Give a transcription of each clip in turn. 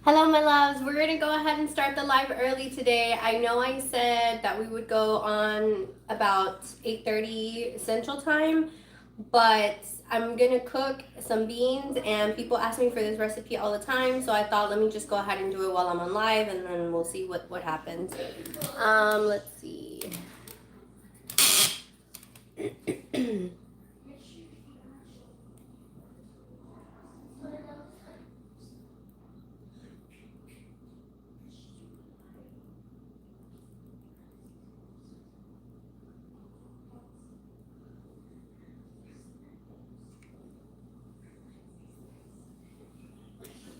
Hello, my loves. We're going to go ahead and start the live early today. I know I said that we would go on about 8:30 Central Time, but I'm going to cook some beans, and people ask me for this recipe all the time, so I thought let me just go ahead and do it while I'm on live, and then we'll see what happens. Let's see.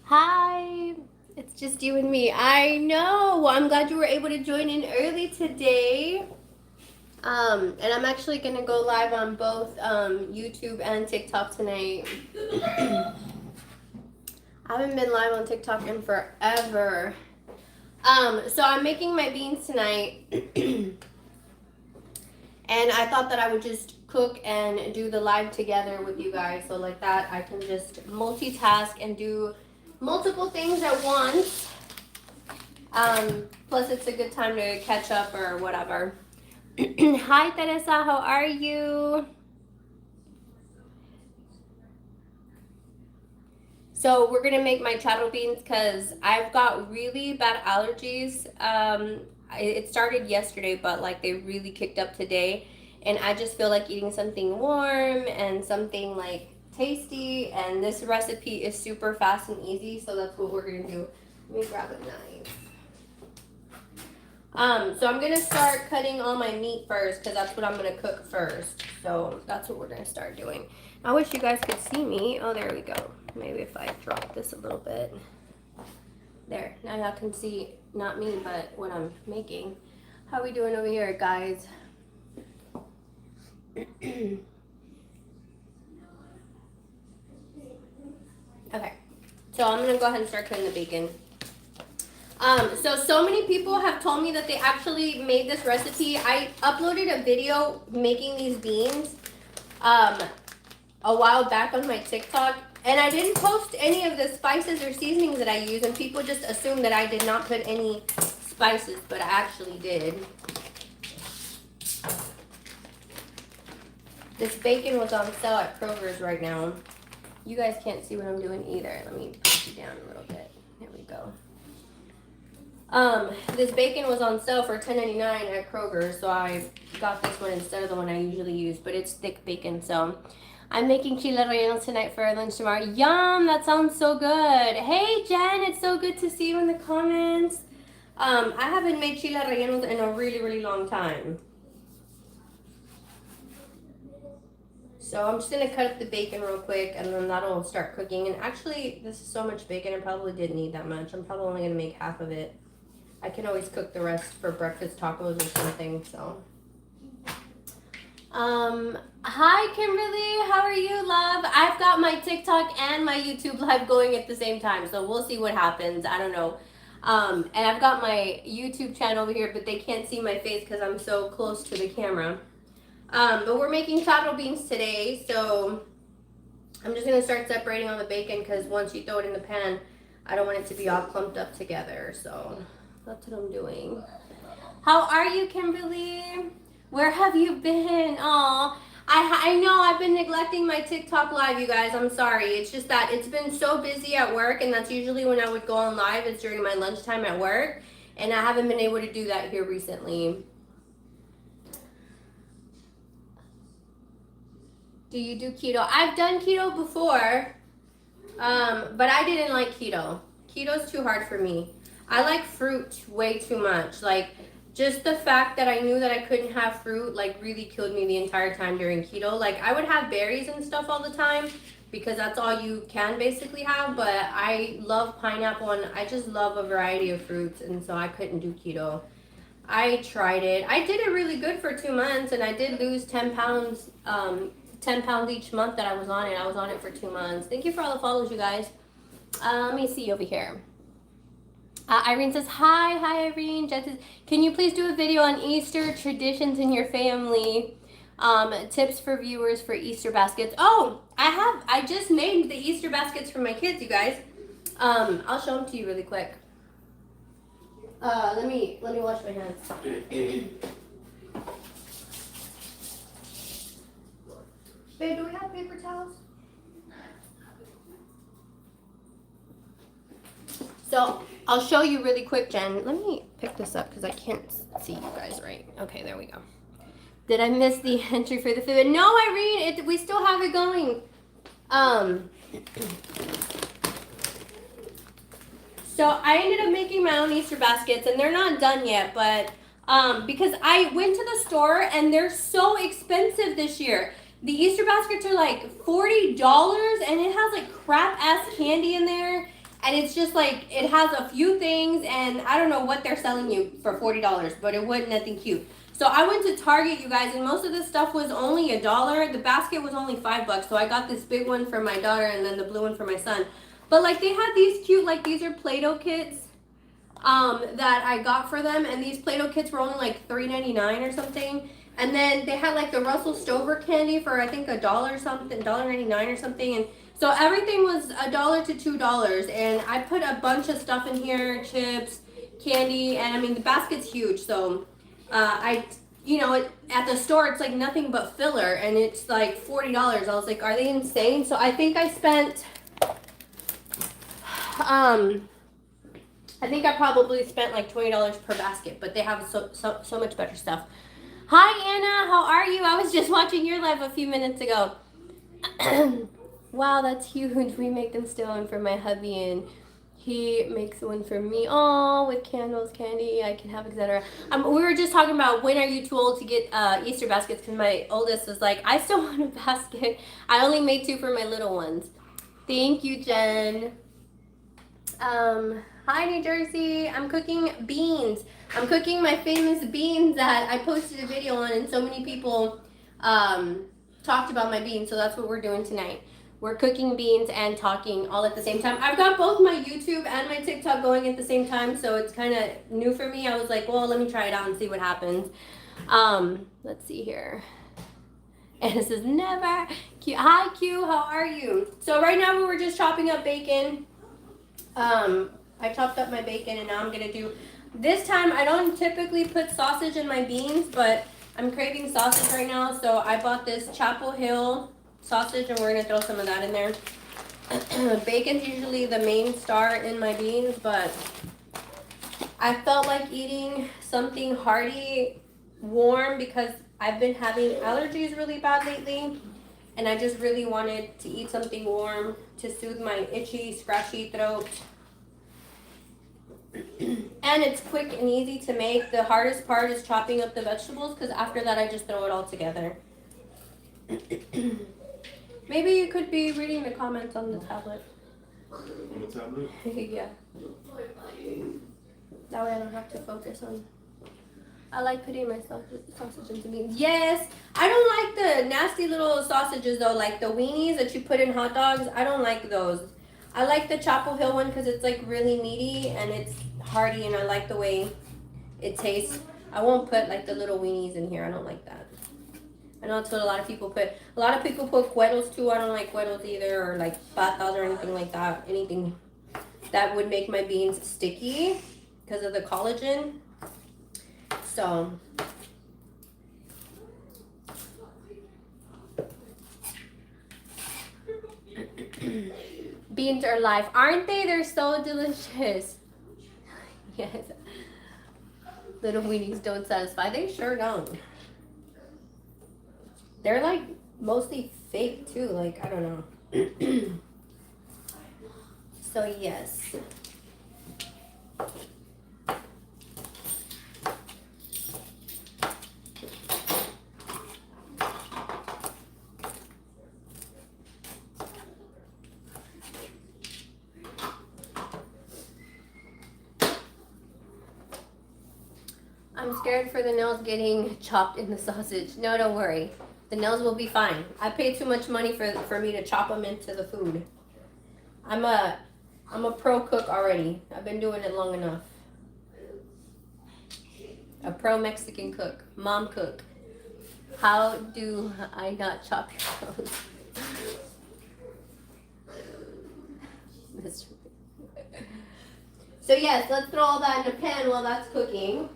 Hi, it's just you and me. I know. Well, I'm glad you were able to join in early today. And I'm actually gonna go live on both YouTube and TikTok tonight. I haven't been live on TikTok in forever. So I'm making my beans tonight, and I thought that I would just cook and do the live together with you guys. So like that, I can just multitask and do multiple things at once. Plus, it's a good time to catch up or whatever. Hi, Teresa. How are you? So we're gonna make my charro beans because I've got really bad allergies. It started yesterday, but like they really kicked up today, and I just feel like eating something warm and something like tasty. And this recipe is super fast and easy, so that's what we're gonna do. Let me grab a knife. So I'm gonna start cutting all my meat first because that's what I'm gonna cook first. So that's what we're gonna start doing. I wish you guys could see me. Oh, there we go. Maybe if I drop this a little bit. There, now y'all can see not me, but what I'm making. How we doing over here, guys? Okay, so I'm gonna go ahead and start cutting the bacon. So many people have told me that they actually made this recipe. I uploaded a video making these beans a while back on my TikTok, and I didn't post any of the spices or seasonings that I use, and people just assumed that I did not put any spices, but I actually did. This bacon was on sale at Kroger's right now. You guys can't see what I'm doing either. Let me push you down a little bit. There we go. This bacon was on sale for $10.99 at Kroger, so I got this one instead of the one I usually use, but it's thick bacon, so I'm making chile rellenos tonight for lunch tomorrow. Yum! That sounds so good. Hey, Jen, it's so good to see you in the comments. I haven't made chile rellenos in a really, really long time. So I'm just gonna cut up the bacon real quick, and then that'll start cooking. And actually, this is so much bacon, I probably didn't need that much. I'm probably only gonna make half of it. I can always cook the rest for breakfast tacos or something, so. Hi Kimberly, how are you, love? I've got my TikTok and my YouTube live going at the same time, so we'll see what happens. I don't know. And I've got my YouTube channel over here, but they can't see my face because I'm so close to the camera. But we're making charro beans today, so I'm just gonna start separating all the bacon because once you throw it in the pan, I don't want it to be all clumped up together, so that's what I'm doing. How are you, Kimberly? Where have you been? Aw, I know I've been neglecting my TikTok live, you guys. I'm sorry. It's just that it's been so busy at work, and that's usually when I would go on live is during my lunchtime at work, and I haven't been able to do that here recently. Do you do keto? I've done keto before, but I didn't like keto. Keto's too hard for me. I like fruit way too much. Like, just the fact that I knew that I couldn't have fruit, like, really killed me the entire time during keto. Like, I would have berries and stuff all the time because that's all you can basically have, but I love pineapple, and I just love a variety of fruits, and so I couldn't do keto. I tried it. I did it really good for 2 months, and I did lose 10 pounds, 10 pounds each month that I was on it. I was on it for 2 months. Thank you for all the follows, you guys. Let me see over here. Irene says, hi Irene. Jen says, can you please do a video on Easter traditions in your family? Tips for viewers for Easter baskets. Oh, I just made the Easter baskets for my kids, you guys. I'll show them to you really quick. Let me wash my hands. Babe, do we have paper towels? So I'll show you really quick, Jen. Let me pick this up because I can't see you guys right. Okay, there we go. Did I miss the entry for the food? No, Irene, we still have it going. So I ended up making my own Easter baskets, and they're not done yet, but because I went to the store and they're so expensive this year. The Easter baskets are like $40, and it has like crap ass candy in there. And it's just like, it has a few things, and I don't know what they're selling you for $40, but it wasn't nothing cute. So I went to Target, you guys, and most of this stuff was only $1. The basket was only $5, so I got this big one for my daughter and then the blue one for my son. But like they had these cute, like these are Play-Doh kits that I got for them, and these Play-Doh kits were only like $3.99 or something. And then they had like the Russell Stover candy for I think $1 something, $1.99 or something, and so everything was $1 to $2, and I put a bunch of stuff in here, chips, candy, and I mean the basket's huge, so at the store it's like nothing but filler, and it's like $40. I was like, are they insane? So I think I spent, I probably spent like $20 per basket, but they have so much better stuff. Hi Anna, how are you? I was just watching your live a few minutes ago. Wow, that's huge. We make them still, and for my hubby, and he makes one for me. Oh, with candles, candy, I can have, etc. We were just talking about when are you too old to get Easter baskets, because my oldest was like, I still want a basket. I only made 2 for my little ones. Thank you, Jen. Hi, New Jersey. I'm cooking beans. I'm cooking my famous beans that I posted a video on, and so many people talked about my beans, so that's what we're doing tonight. We're cooking beans and talking all at the same time. I've got both my YouTube and my TikTok going at the same time, so it's kind of new for me. I was like, well, let me try it out and see what happens. Let's see here. And this is never Q. Hi, Q. How are you? So right now we were just chopping up bacon. I chopped up my bacon, and now I'm gonna do. This time I don't typically put sausage in my beans, but I'm craving sausage right now, so I bought this Chapel Hill sausage, and we're gonna throw some of that in there. Bacon's usually the main star in my beans, but I felt like eating something hearty, warm, because I've been having allergies really bad lately, and I just really wanted to eat something warm to soothe my itchy, scratchy throat. And it's quick and easy to make. The hardest part is chopping up the vegetables, because after that I just throw it all together. Maybe you could be reading the comments on the tablet. On the tablet? Yeah. That way I don't have to focus on. I like putting my sausage into beans. Yes! I don't like the nasty little sausages though, like the weenies that you put in hot dogs. I don't like those. I like the Chapel Hill one because it's like really meaty and it's hearty, and I like the way it tastes. I won't put like the little weenies in here. I don't like that. I know that's what a lot of people put. A lot of people put cueros too. I don't like cueros either, or like patas or anything like that. Anything that would make my beans sticky because of the collagen. So beans are life, aren't they? They're so delicious. Yes. Little weenies don't satisfy. They sure don't. They're like mostly fake too. Like, I don't know. So yes. I'm scared for the nails getting chopped in the sausage. No, don't worry. The nails will be fine. I paid too much money for me to chop them into the food. I'm a pro cook already. I've been doing it long enough. A pro Mexican cook. Mom cook. How do I not chop your toes? So yes, let's throw all that in a pan while that's cooking.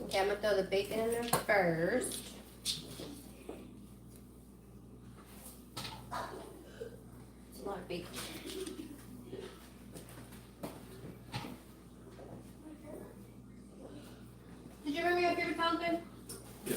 Okay, I'm gonna throw the bacon in there first. It's a lot of bacon. Did you bring me your paper towels, babe? Yeah.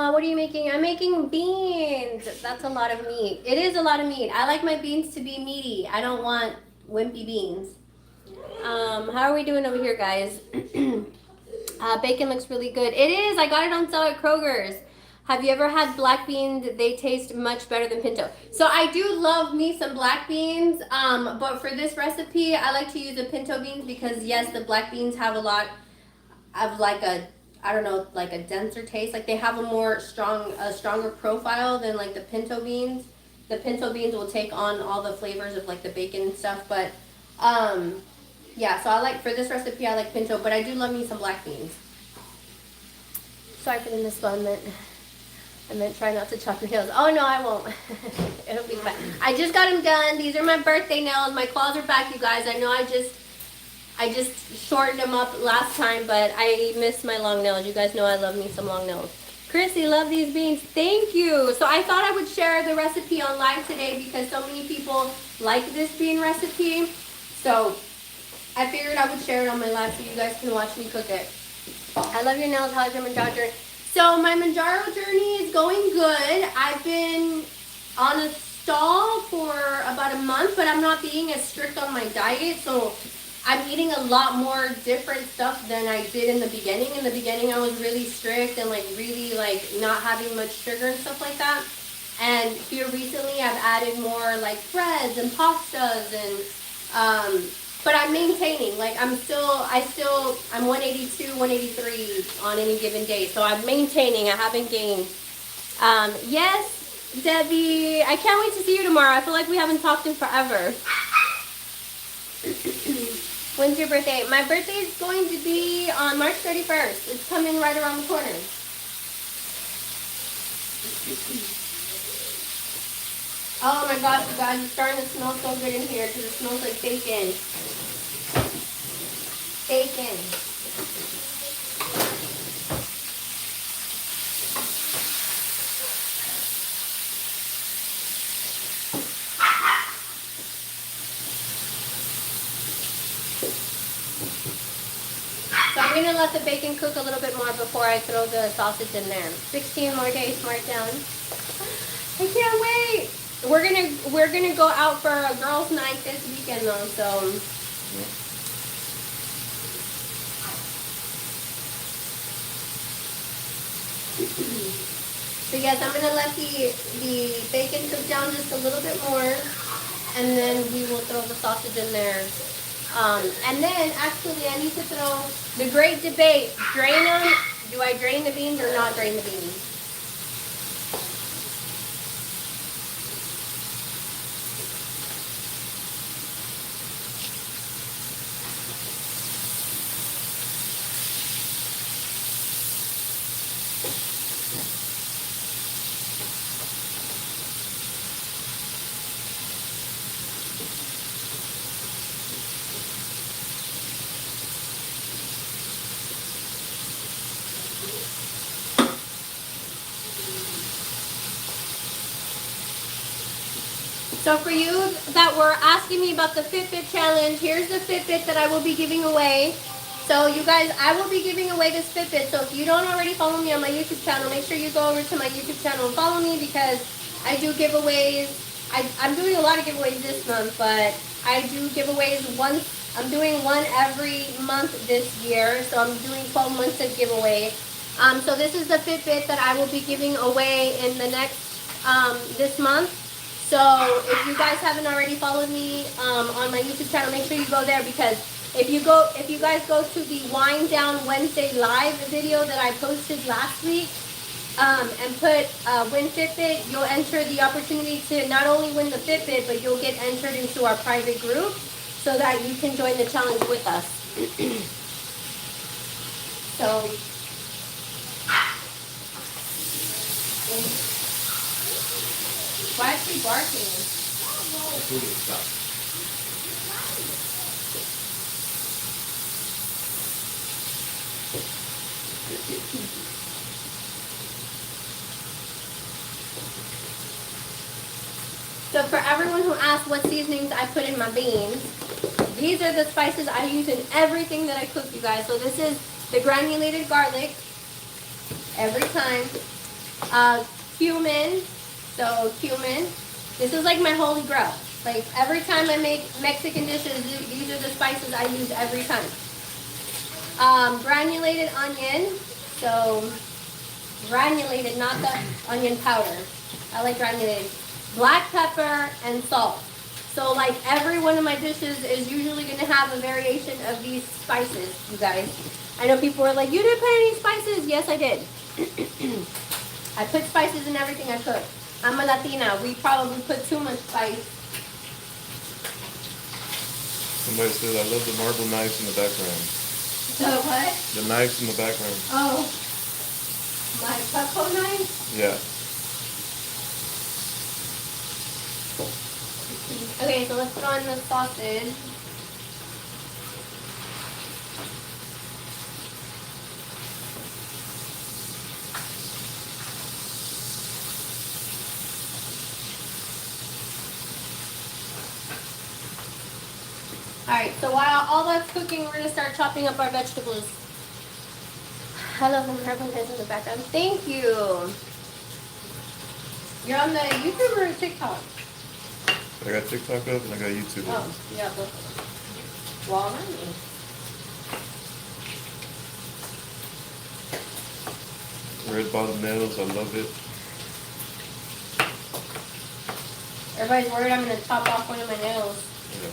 What are you making? I'm making beans. That's a lot of meat. It is a lot of meat. I like my beans to be meaty. I don't want wimpy beans. How are we doing over here, guys? Bacon looks really good. It is. I got it on sale at Kroger's. Have you ever had black beans? They taste much better than pinto. So I do love me some black beans. But for this recipe, I like to use the pinto beans because yes, the black beans have a lot of like a, I don't know, like a denser taste. Like they have a stronger profile than like the pinto beans. The pinto beans will take on all the flavors of like the bacon and stuff. But yeah, so I like, for this recipe, I like pinto, but I do love me some black beans. Sorry for the misspellment. I meant try not to chop your nails. Oh no, I won't. It'll be fine. I just got them done. These are my birthday nails. My claws are back, you guys. I know I just shortened them up last time, but I miss my long nails. You guys know I love me some long nails. Chrissy, love these beans. Thank you. So I thought I would share the recipe on live today because so many people like this bean recipe. So I figured I would share it on my live so you guys can watch me cook it. I love your nails. How's your Manjaro journey? So my Manjaro journey is going good. I've been on a stall for about a month, but I'm not being as strict on my diet. So I'm eating a lot more different stuff than I did in the beginning. In the beginning, I was really strict and like really like not having much sugar and stuff like that. And here recently, I've added more like breads and pastas and but I'm maintaining. Like I'm 182, 183 on any given day. So I'm maintaining. I haven't gained. Yes, Debbie. I can't wait to see you tomorrow. I feel like we haven't talked in forever. When's your birthday? My birthday is going to be on March 31st. It's coming right around the corner. Oh my gosh, you guys, it's starting to smell so good in here because it smells like bacon. Bacon. So I'm going to let the bacon cook a little bit more before I throw the sausage in there. 16 more days, mark down. I can't wait. We're gonna go out for a girls' night this weekend though, so yes, I'm gonna let the bacon cook down just a little bit more, and then we will throw the sausage in there. And then actually I need to throw the great debate: drain them. Do I drain the beans or not drain the beans? So for you that were asking me about the Fitbit challenge, here's the Fitbit that I will be giving away. So you guys, I will be giving away this Fitbit. So if you don't already follow me on my YouTube channel, make sure you go over to my YouTube channel and follow me because I do giveaways. I'm doing a lot of giveaways this month, but I do giveaways once. I'm doing one every month this year. So I'm doing 12 months of giveaway. So this is the Fitbit that I will be giving away in the next this month. So if you guys haven't already followed me on my YouTube channel, make sure you go there, because if you guys go to the Wind Down Wednesday live video that I posted last week and put win Fitbit, you'll enter the opportunity to not only win the Fitbit, but you'll get entered into our private group so that you can join the challenge with us. So why is she barking? Stop. So for everyone who asked what seasonings I put in my beans, these are the spices I use in everything that I cook, you guys. So this is the granulated garlic every time. Cumin. So cumin. This is like my holy grail. Like every time I make Mexican dishes, these are the spices I use every time. Granulated onion. So granulated, not the onion powder. I like granulated. Black pepper and salt. So like every one of my dishes is usually going to have a variation of these spices, you guys. I know people are like, you didn't put any spices. Yes, I did. I put spices in everything I cook. I'm a Latina. We probably put too much spice. Somebody says, I love the marble knives in the background. So what? The knives in the background. Oh, my Cutco knife? Yeah. Okay, so let's throw in the sausage. Alright, so while all that's cooking, we're going to start chopping up our vegetables. I love them purple guys in the background. Thank you. You're on the YouTube or TikTok? I got TikTok up and I got YouTube up. Oh, yeah, both of them. Well, Red bottom nails, I love it. everybody's worried I'm going to chop off one of my nails. Yeah.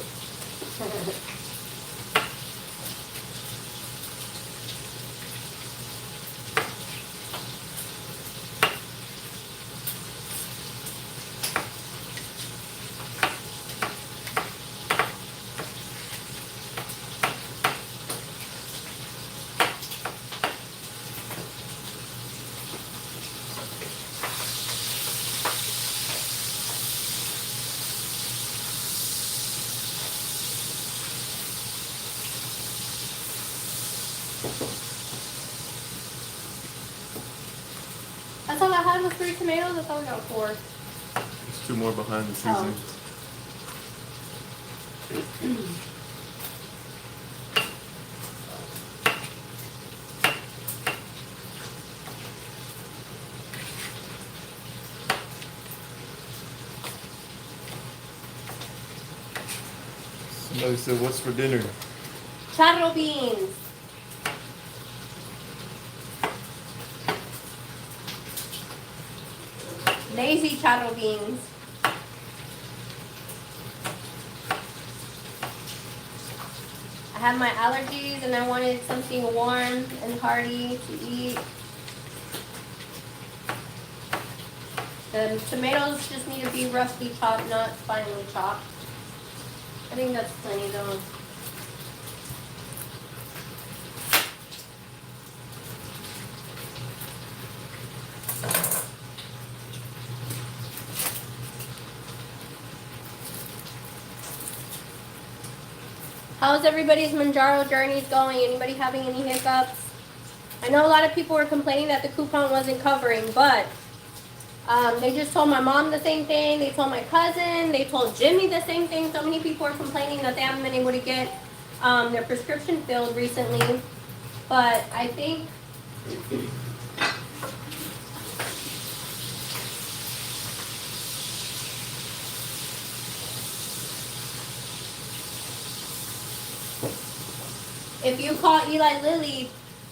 That's all I had was 3 tomatoes. I thought we got 4. There's 2 more behind the seasoning. Somebody said, what's for dinner? Charro beans. Lazy charro beans. I had my allergies and I wanted something warm and hearty to eat. The tomatoes just need to be roughly chopped, not finely chopped. I think that's plenty though. How's everybody's Manjaro journeys going? Anybody having any hiccups? I know a lot of people were complaining that the coupon wasn't covering, but they just told my mom the same thing. They told my cousin. They told Jimmy the same thing. So many people are complaining that they haven't been able to get their prescription filled recently. But I think if you call Eli Lilly,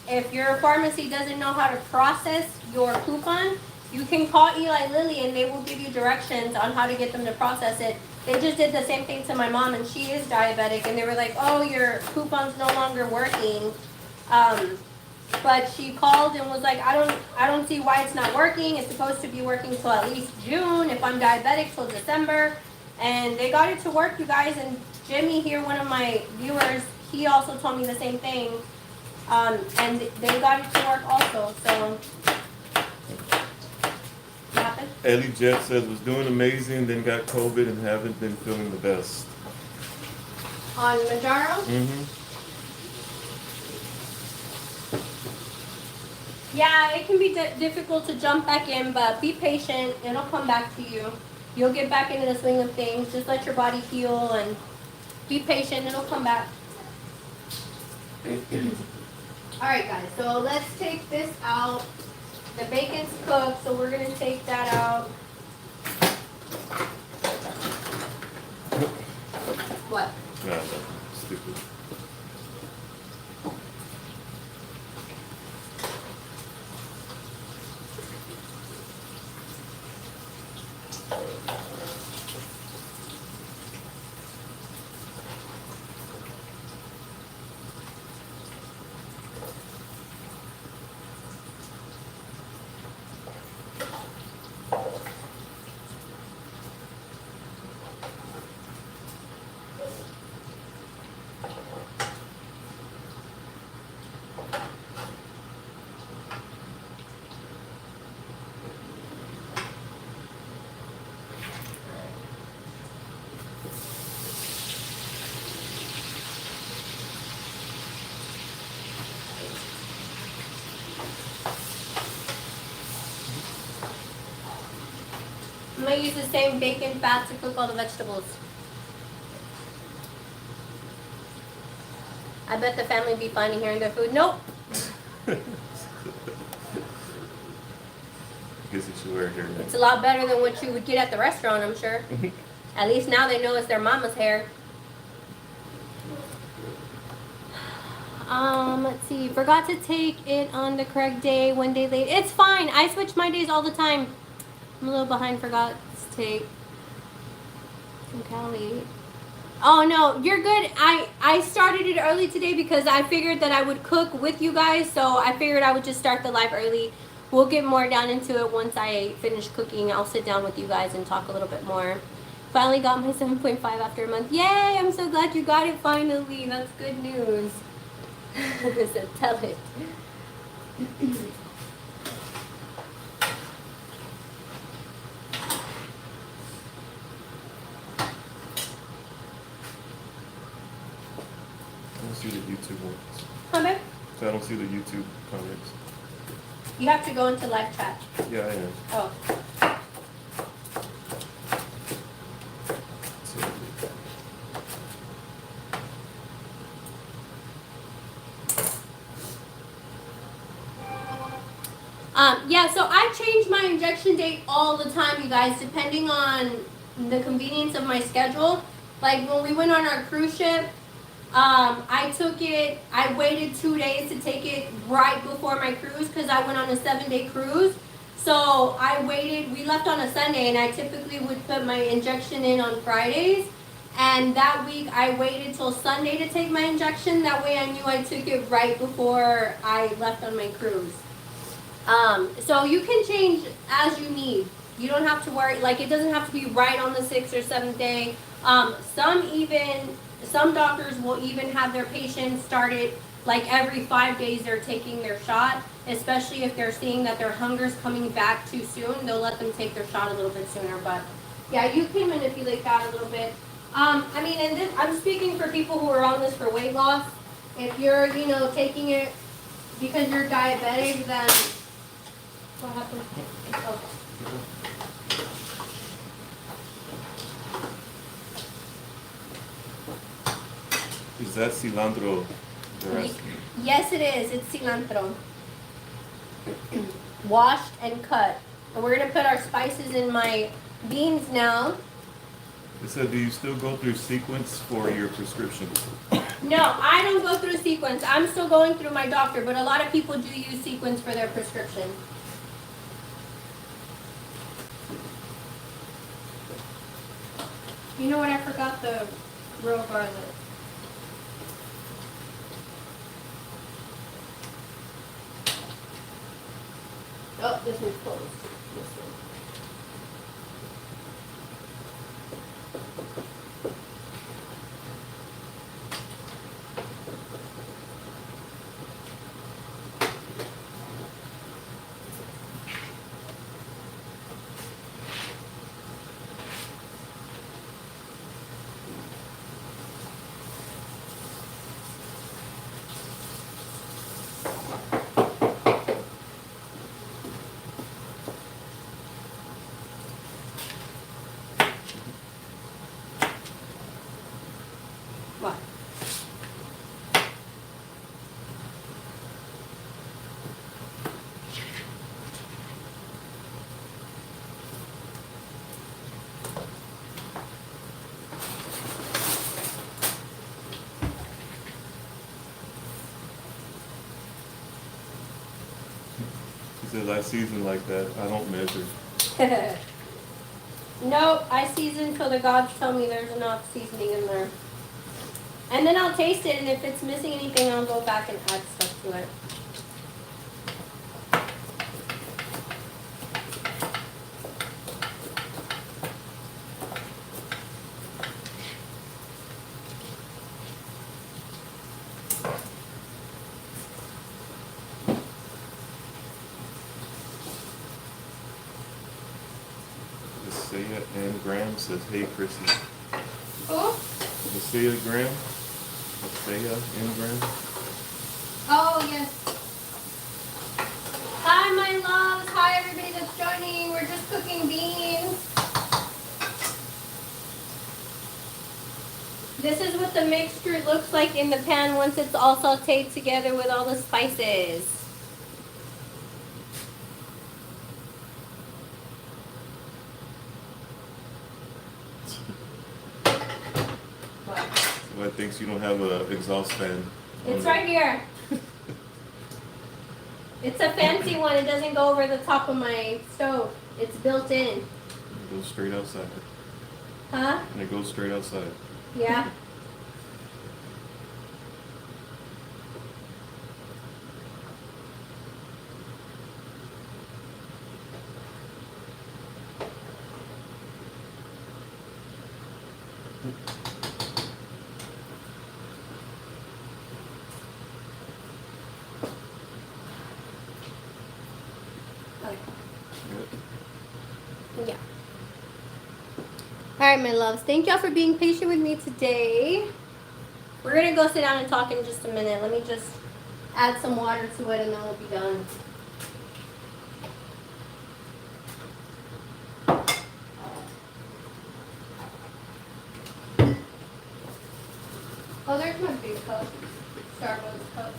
if your pharmacy doesn't know how to process your coupon, you can call Eli Lilly and they will give you directions on how to get them to process it. They just did the same thing to my mom, and she is diabetic, and they were like, "Oh, your coupon's no longer working." But she called and was like, I don't see why it's not working. It's supposed to be working till at least June. If I'm diabetic, till December. And they got it to work, you guys. And Jimmy here, one of my viewers, he also told me the same thing. And they got it to work also. So, what happened? Ellie Jet says was doing amazing, then got COVID and haven't been feeling the best. On Manjaro? Mm-hmm. Yeah, it can be difficult to jump back in, but be patient. It'll come back to you. You'll get back into the swing of things. Just let your body heal and be patient. It'll come back. All right, guys. So let's take this out. The bacon's cooked, so we're going to take that out. What? Nah, no, stupid. I'm going to use the same bacon fat to cook all the vegetables. I bet the family be finding hearing their food. Nope. Guess you should wear hair. It's a lot better than what you would get at the restaurant, I'm sure. At least now they know it's their mama's hair. Let's see. Forgot to take it on the correct day, 1 day late. It's fine. I switch my days all the time. I'm a little behind. Forgot to take from Cali. Oh no, you're good. I started it early today because I figured that I would cook with you guys, so I figured I would just start the live early. We'll get more down into it once I finish cooking. I'll sit down with you guys and talk a little bit more. Finally got my 7.5 after a month. Yay! I'm so glad you got it finally. That's good news. So tell it. I don't see the YouTube ones. Okay. So I don't see the YouTube comments. You have to go into live chat. Yeah, I am. Oh. So, Yeah, so I change my injection date all the time, you guys, depending on the convenience of my schedule. Like when we went on our cruise ship, I waited 2 days to take it right before my cruise because I went on a 7-day cruise. So we left on a Sunday, and I typically would put my injection in on Fridays. And that week I waited till Sunday to take my injection. That way I knew I took it right before I left on my cruise. So you can change as you need. You don't have to worry, like it doesn't have to be right on the 6th or 7th day. Some doctors will even have their patients start it like every 5 days they're taking their shot, especially if they're seeing that their hunger's coming back too soon. They'll let them take their shot a little bit sooner, but yeah, you can manipulate that a little bit. I mean, and this, I'm speaking for people who are on this for weight loss. If you're, taking it because you're diabetic, then what happened? Oh. is that cilantro? They're asking. Yes, it is. It's cilantro. Washed and cut. And we're going to put our spices in my beans now. It said, do you still go through sequence for your prescription? No, I don't go through sequence. I'm still going through my doctor, but a lot of people do use sequence for their prescription. You know what? I forgot the real garlic. Oh, this one's closed. This one. What? He says, I season like that. I don't measure. No, I season till the gods tell me there's enough seasoning in there. And then I'll taste it, and if it's missing anything, I'll go back and add stuff to it. Visaya and Graham says, hey, Chrissy. Oh? Visaya Graham? Visaya and Graham? Oh, yes. Hi, my loves. Hi, everybody that's joining. We're just cooking beans. This is what the mixture looks like in the pan once it's all sauteed together with all the spices. What? Somebody thinks you don't have an exhaust fan. It's right here. It's a fancy one. It doesn't go over the top of my stove. It's built in. It goes straight outside. Huh? And it goes straight outside. Yeah. Okay. Yep. Yeah. All right, my loves. Thank y'all for being patient with me today. We're gonna go sit down and talk in just a minute. Let me just add some water to it, and then we'll be done. Oh, there's my big cup. Starbucks cup.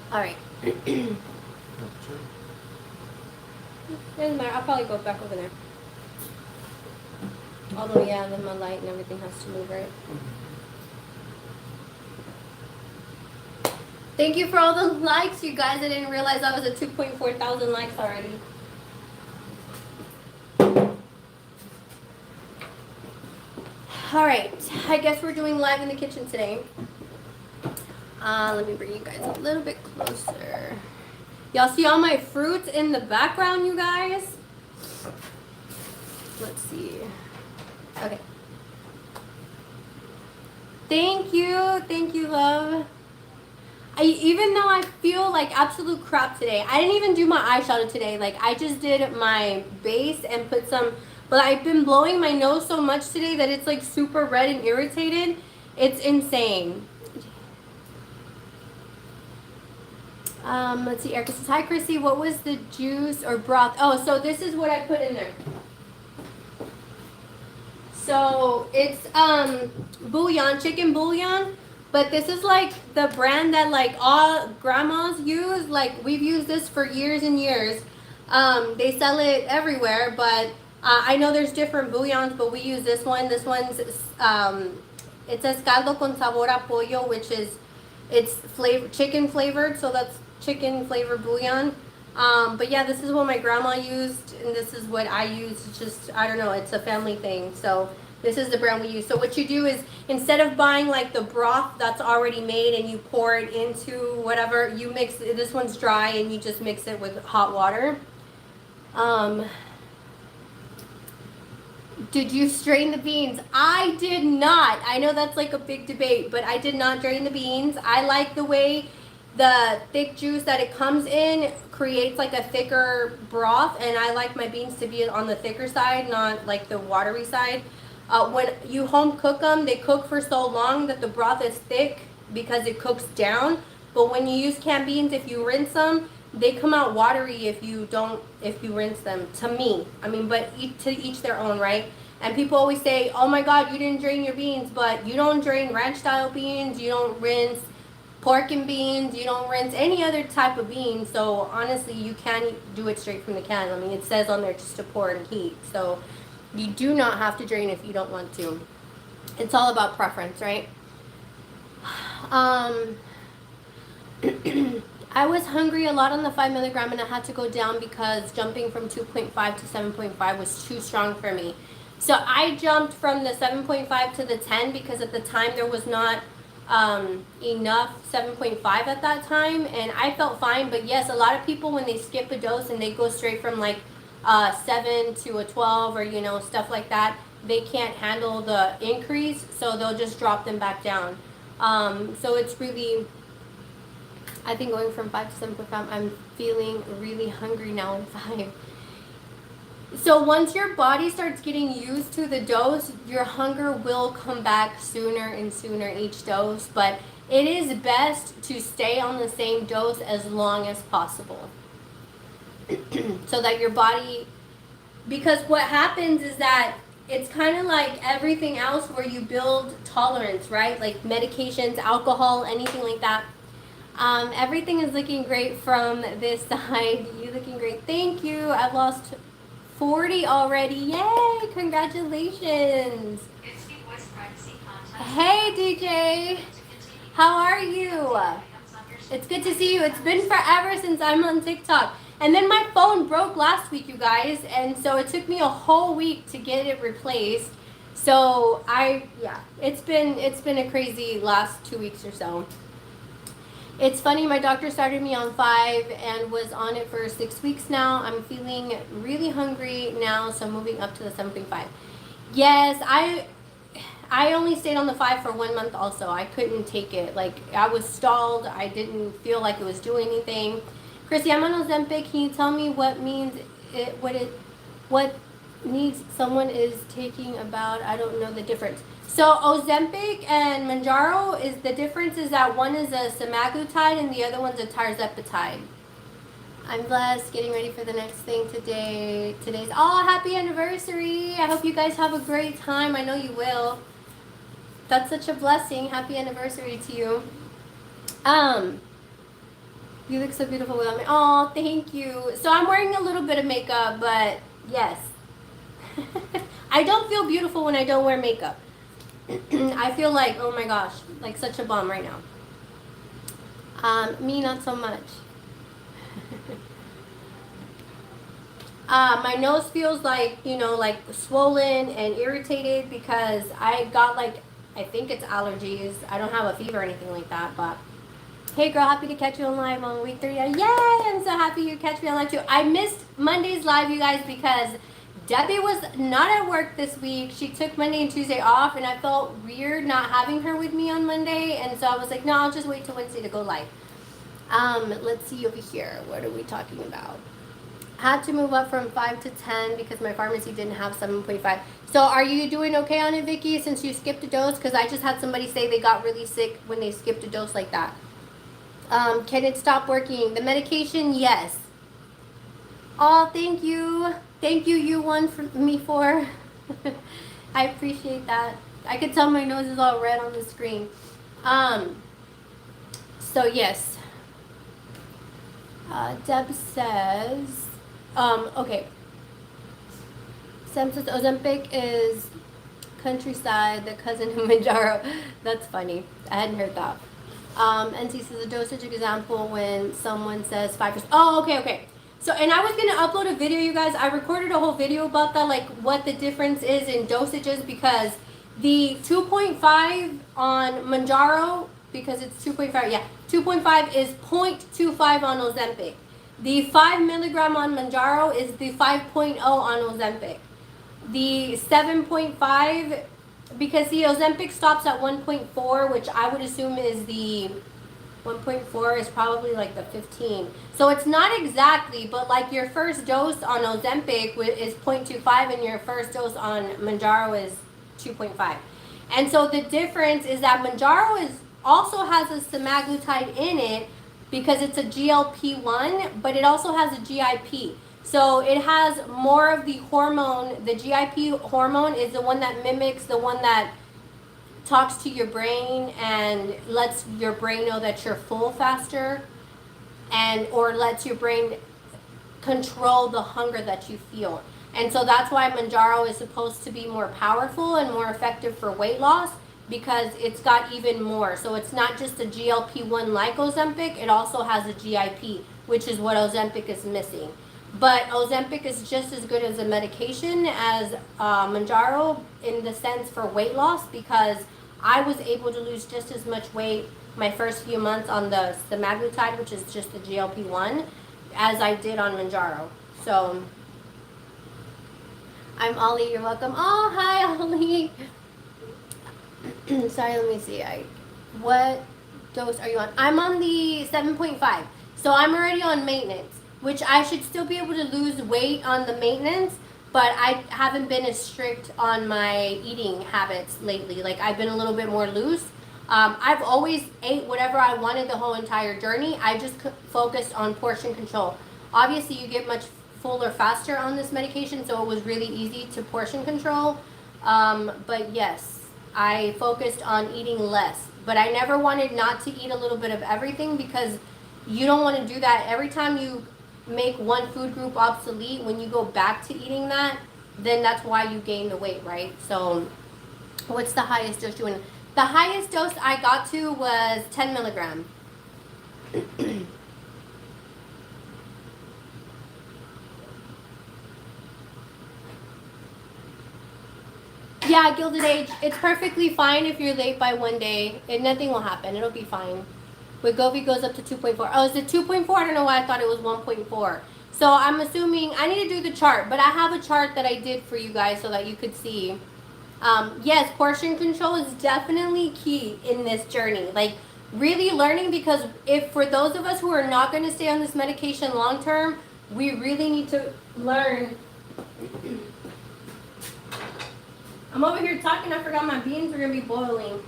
All right. Doesn't matter. I'll probably go back over there. Although, yeah, then my light and everything has to move, right? Thank you for all the likes, you guys. I didn't realize I was at 2.4 thousand likes already. All right, I guess we're doing live in the kitchen today. Let me bring you guys a little bit closer. Y'all see all my fruits in the background, you guys? Let's see. Okay. Thank you, love. Even though I feel like absolute crap today, I didn't even do my eyeshadow today. Like, I just did my base and put some, but I've been blowing my nose so much today that it's like super red and irritated. It's insane. Let's see, Erica says, hi, Chrissy, what was the juice or broth? Oh, so this is what I put in there. So it's bouillon, chicken bouillon, but this is like the brand that like all grandmas use. Like, we've used this for years and years. They sell it everywhere, but I know there's different bouillons, but we use this one. This one's it says caldo con sabor a pollo, which is chicken flavored, so that's chicken flavored bouillon. But yeah, this is what my grandma used, and this is what I use. It's just, I don't know, it's a family thing. So this is the brand we use. So what you do is, instead of buying like the broth that's already made and you pour it into whatever, you mix, this one's dry and you just mix it with hot water. Did you strain the beans? I did not. I know that's like a big debate, but I did not drain the beans. I like the way the thick juice that it comes in creates like a thicker broth, and I like my beans to be on the thicker side, not like the watery side. When you home cook them, they cook for so long that the broth is thick because it cooks down. But when you use canned beans, if you rinse them, they come out watery if you rinse them, to me. I mean, but to each their own, right? And people always say, oh my God, you didn't drain your beans, but you don't drain ranch style beans, you don't rinse pork and beans, you don't rinse any other type of beans. So honestly, you can do it straight from the can. I mean, it says on there just to pour and heat. So you do not have to drain if you don't want to. It's all about preference, right? I was hungry a lot on the 5 milligram, and I had to go down because jumping from 2.5 to 7.5 was too strong for me. So I jumped from the 7.5 to the 10 because at the time there was not enough 7.5 at that time, and I felt fine. But yes, a lot of people, when they skip a dose and they go straight from like 7 to a 12 or, you know, stuff like that, they can't handle the increase, so they'll just drop them back down. So it's really, I think going from 5 to 7.5, I'm feeling really hungry now in 5. So once your body starts getting used to the dose, your hunger will come back sooner and sooner each dose. But it is best to stay on the same dose as long as possible. So that your body, because what happens is that it's kind of like everything else where you build tolerance, right? Like medications, alcohol, anything like that. Everything is looking great from this side. You looking great. Thank you. I've lost 40 already. Yay! Congratulations. Hey DJ. How are you? It's good to see you. It's been forever since I'm on TikTok. And then my phone broke last week, you guys, and so it took me a whole week to get it replaced. So it's been a crazy last 2 weeks or so. It's funny, my doctor started me on 5 and was on it for 6 weeks now. I'm feeling really hungry now, so I'm moving up to the 7.5. Yes, I only stayed on the 5 for 1 month also. I couldn't take it. Like, I was stalled. I didn't feel like it was doing anything. Chrissy, I'm on Ozempic. Can you tell me what means what needs someone is taking about? I don't know the difference. So Ozempic and Mounjaro, is the difference is that one is a semaglutide and the other one's a tirzepatide. I'm blessed, getting ready for the next thing today. Today's happy anniversary. I hope you guys have a great time. I know you will. That's such a blessing. Happy anniversary to you. You look so beautiful without me. Oh, thank you. So I'm wearing a little bit of makeup, but yes. I don't feel beautiful when I don't wear makeup. I feel like, oh my gosh, like such a bum right now. Me, not so much. My nose feels like, like swollen and irritated because I got like, I think it's allergies. I don't have a fever or anything like that, but hey girl, happy to catch you on live on week 3. Yay, I'm so happy you catch me on live too. I missed Monday's live, you guys, because Debbie was not at work this week. She took Monday and Tuesday off, and I felt weird not having her with me on Monday, and so I was like, no, I'll just wait till Wednesday to go live. Let's see over here. What are we talking about? Had to move up from 5 to 10 because my pharmacy didn't have 7.5. So are you doing okay on it, Vicky, since you skipped a dose? Because I just had somebody say they got really sick when they skipped a dose like that. Can it stop working? The medication, yes. Oh, thank you. Thank you, you won for me for. I appreciate that. I could tell my nose is all red on the screen. So yes. Deb says, okay. Sam says Ozempic is Countryside, the cousin of Manjaro. That's funny. I hadn't heard that. NC says a dosage example when someone says 5%. Oh, okay. So, and I was going to upload a video, you guys. I recorded a whole video about that, like what the difference is in dosages, because the 2.5 on Manjaro, because it's 2.5, yeah, 2.5 is 0.25 on Ozempic. The 5 milligram on Manjaro is the 5.0 on Ozempic. The 7.5, because the Ozempic stops at 1.4, which I would assume is the 1.4 is probably like the 15. So it's not exactly, but like your first dose on Ozempic is 0.25 and your first dose on Manjaro is 2.5. And so the difference is that Manjaro also has a semaglutide in it because it's a GLP-1, but it also has a GIP. So it has more of the hormone. The GIP hormone is the one that mimics the one that talks to your brain and lets your brain know that you're full faster, and or lets your brain control the hunger that you feel. And so that's why Manjaro is supposed to be more powerful and more effective for weight loss, because it's got even more. So it's not just a GLP-1 like Ozempic, it also has a GIP, which is what Ozempic is missing. But Ozempic is just as good as a medication as Manjaro in the sense for weight loss, because I was able to lose just as much weight my first few months on the semaglutide, which is just the GLP-1, as I did on Manjaro. So I'm Ollie, you're welcome. Oh, hi Ollie. Sorry, let me see. What dose are you on? I'm on the 7.5. So I'm already on maintenance, which I should still be able to lose weight on the maintenance, but I haven't been as strict on my eating habits lately. Like I've been a little bit more loose. I've always ate whatever I wanted the whole entire journey. I just focused on portion control. Obviously, you get much fuller faster on this medication, so it was really easy to portion control. But yes, I focused on eating less. But I never wanted not to eat a little bit of everything, because you don't want to do that. Every time you make one food group obsolete, when you go back to eating that, then that's why you gain the weight, right? So what's the highest dose you want? The highest dose I got to was 10 milligrams. Yeah, Gilded Age, it's perfectly fine if you're late by 1 day. Nothing will happen. It'll be fine. Wegovy goes up to 2.4. Oh, is it 2.4? I don't know why I thought it was 1.4. So I'm assuming I need to do the chart, but I have a chart that I did for you guys so that you could see. Yes, portion control is definitely key in this journey. Like really learning, because if for those of us who are not going to stay on this medication long term, we really need to learn. I'm over here talking, I forgot my beans are going to be boiling.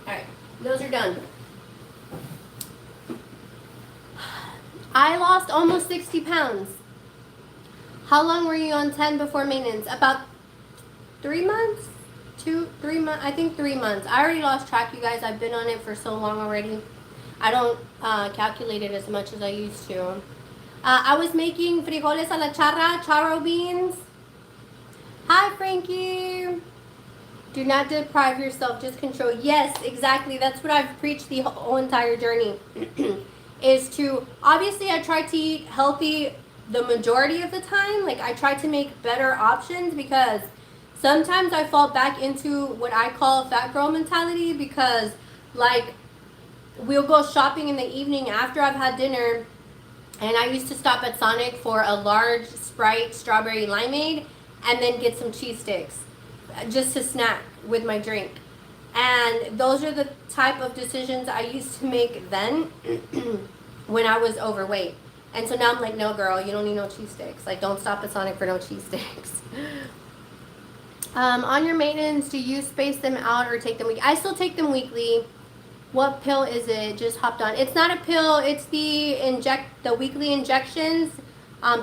Alright, those are done. I lost almost 60 pounds. How long were you on 10 before maintenance? About 3 months, 3 months. I think 3 months. I already lost track, you guys. I've been on it for so long already. I don't calculate it as much as I used to. I was making frijoles a la charro beans. Hi, Frankie. Do not deprive yourself, just control. Yes, exactly. That's what I've preached the whole entire journey. Is to, obviously I try to eat healthy the majority of the time. Like I try to make better options because sometimes I fall back into what I call fat girl mentality because like we'll go shopping in the evening after I've had dinner, and I used to stop at Sonic for a large Sprite strawberry limeade and then get some cheese sticks just to snack with my drink. And those are the type of decisions I used to make then when I was overweight. And so now I'm like, no, girl, you don't need no cheese sticks. Like, don't stop at Sonic for no cheese sticks. On your maintenance, do you space them out or take them weekly? I still take them weekly. What pill is it? Just hopped on. It's not a pill. It's the weekly injections.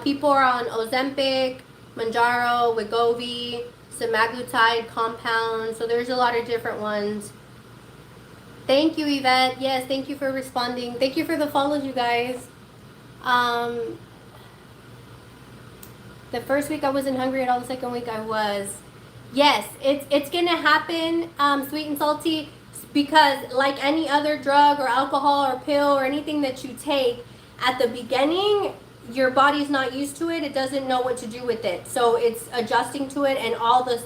People are on Ozempic, Mounjaro, Wegovy, semaglutide compound. So there's a lot of different ones. Thank you, Yvette. Yes, thank you for responding. Thank you for the follows, you guys. The first week I wasn't hungry at all. The second week I was. Yes, it's gonna happen, sweet and salty, because like any other drug or alcohol or pill or anything that you take, at the beginning, your body's not used to it. It doesn't know what to do with it. So it's adjusting to it and all the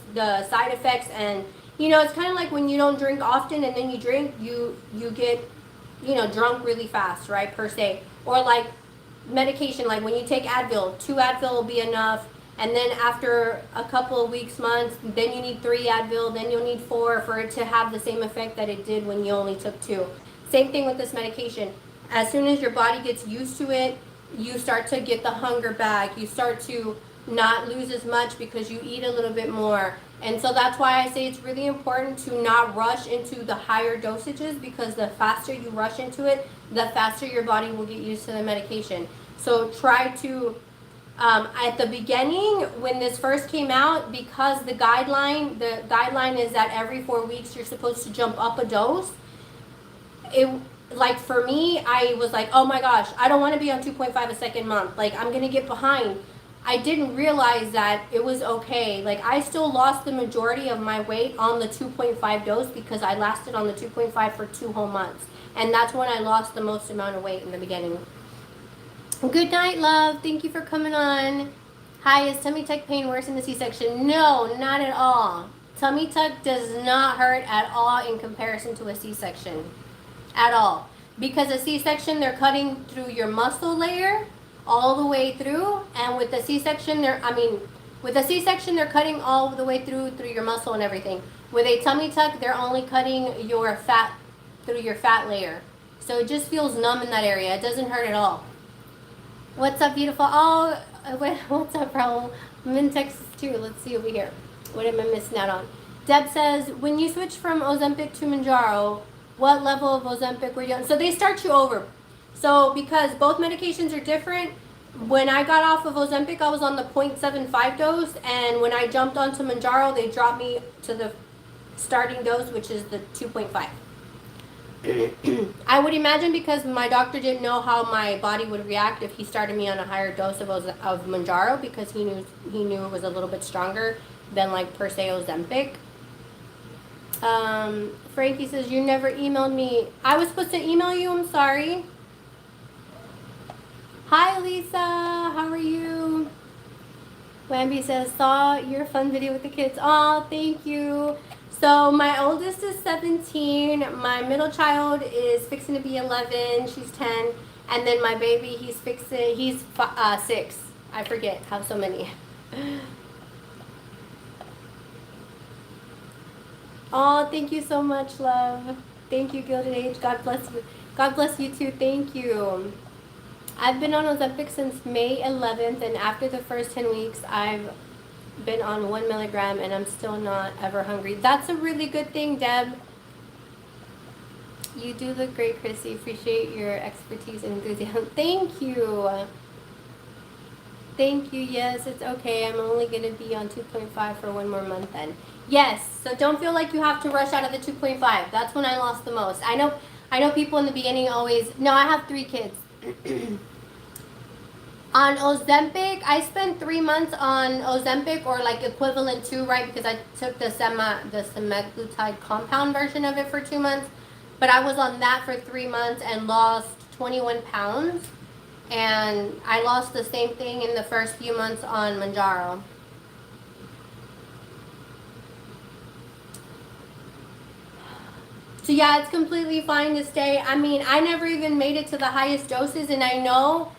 side effects. And, you know, it's kind of like when you don't drink often and then you drink, you get, you know, drunk really fast, right, per se. Or like medication, like when you take Advil, 2 Advil will be enough. And then after a couple of weeks, months, then you need 3 Advil, then you'll need 4 for it to have the same effect that it did when you only took 2. Same thing with this medication. As soon as your body gets used to it, you start to get the hunger back. You start to not lose as much because you eat a little bit more. And so that's why I say it's really important to not rush into the higher dosages, because the faster you rush into it, the faster your body will get used to the medication. So try to, at the beginning, when this first came out, because the guideline is that every 4 weeks you're supposed to jump up a dose. Like for me, I was like, oh my gosh, I don't want to be on 2.5 a second month. Like I'm going to get behind. I didn't realize that it was okay. Like I still lost the majority of my weight on the 2.5 dose because I lasted on the 2.5 for 2 whole months. And that's when I lost the most amount of weight in the beginning. Good night, love. Thank you for coming on. Hi, is tummy tuck pain worse in the C-section? No, not at all. Tummy tuck does not hurt at all in comparison to a C-section. At all. Because a C-section, they're cutting through your muscle layer all the way through, and with the C-section, they're cutting all the way through your muscle and everything. With a tummy tuck, they're only cutting your fat through your fat layer. So it just feels numb in that area. It doesn't hurt at all. What's up, beautiful? Oh, what's up, Raul? I'm in Texas too. Let's see over here. What am I missing out on? Deb says, when you switch from Ozempic to Mounjaro, what level of Ozempic were you on? So they start you over. So because both medications are different, when I got off of Ozempic, I was on the 0.75 dose. And when I jumped onto Mounjaro, they dropped me to the starting dose, which is the 2.5. I would imagine because my doctor didn't know how my body would react if he started me on a higher dose of Mounjaro, because he knew it was a little bit stronger than like per se Ozempic. Frankie says, you never emailed me. I was supposed to email you. I'm sorry. Hi, Lisa. How are you? Wamby says, saw your fun video with the kids. Oh, thank you. So my oldest is 17. My middle child is fixing to be 11. She's 10. And then my baby, he's 6. I forget how so many. Oh, thank you so much, love. Thank you, Gilded Age. God bless you. God bless you too. Thank you. I've been on Ozempic since May 11th, and after the first 10 weeks, I've been on 1 milligram, and I'm still not ever hungry. That's a really good thing, Deb. You do look great, Chrissy. Appreciate your expertise and enthusiasm. Thank you. Thank you. Yes, it's okay. I'm only going to be on 2.5 for one more month then. Yes. So don't feel like you have to rush out of the 2.5. That's when I lost the most. I know people in the beginning always, no, I have 3 kids. On Ozempic, I spent 3 months on Ozempic, or like equivalent to, right? Because I took the semaglutide compound version of it for 2 months. But I was on that for 3 months and lost 21 pounds. And I lost the same thing in the first few months on Mounjaro. So yeah, it's completely fine to stay. I mean, I never even made it to the highest doses, and I know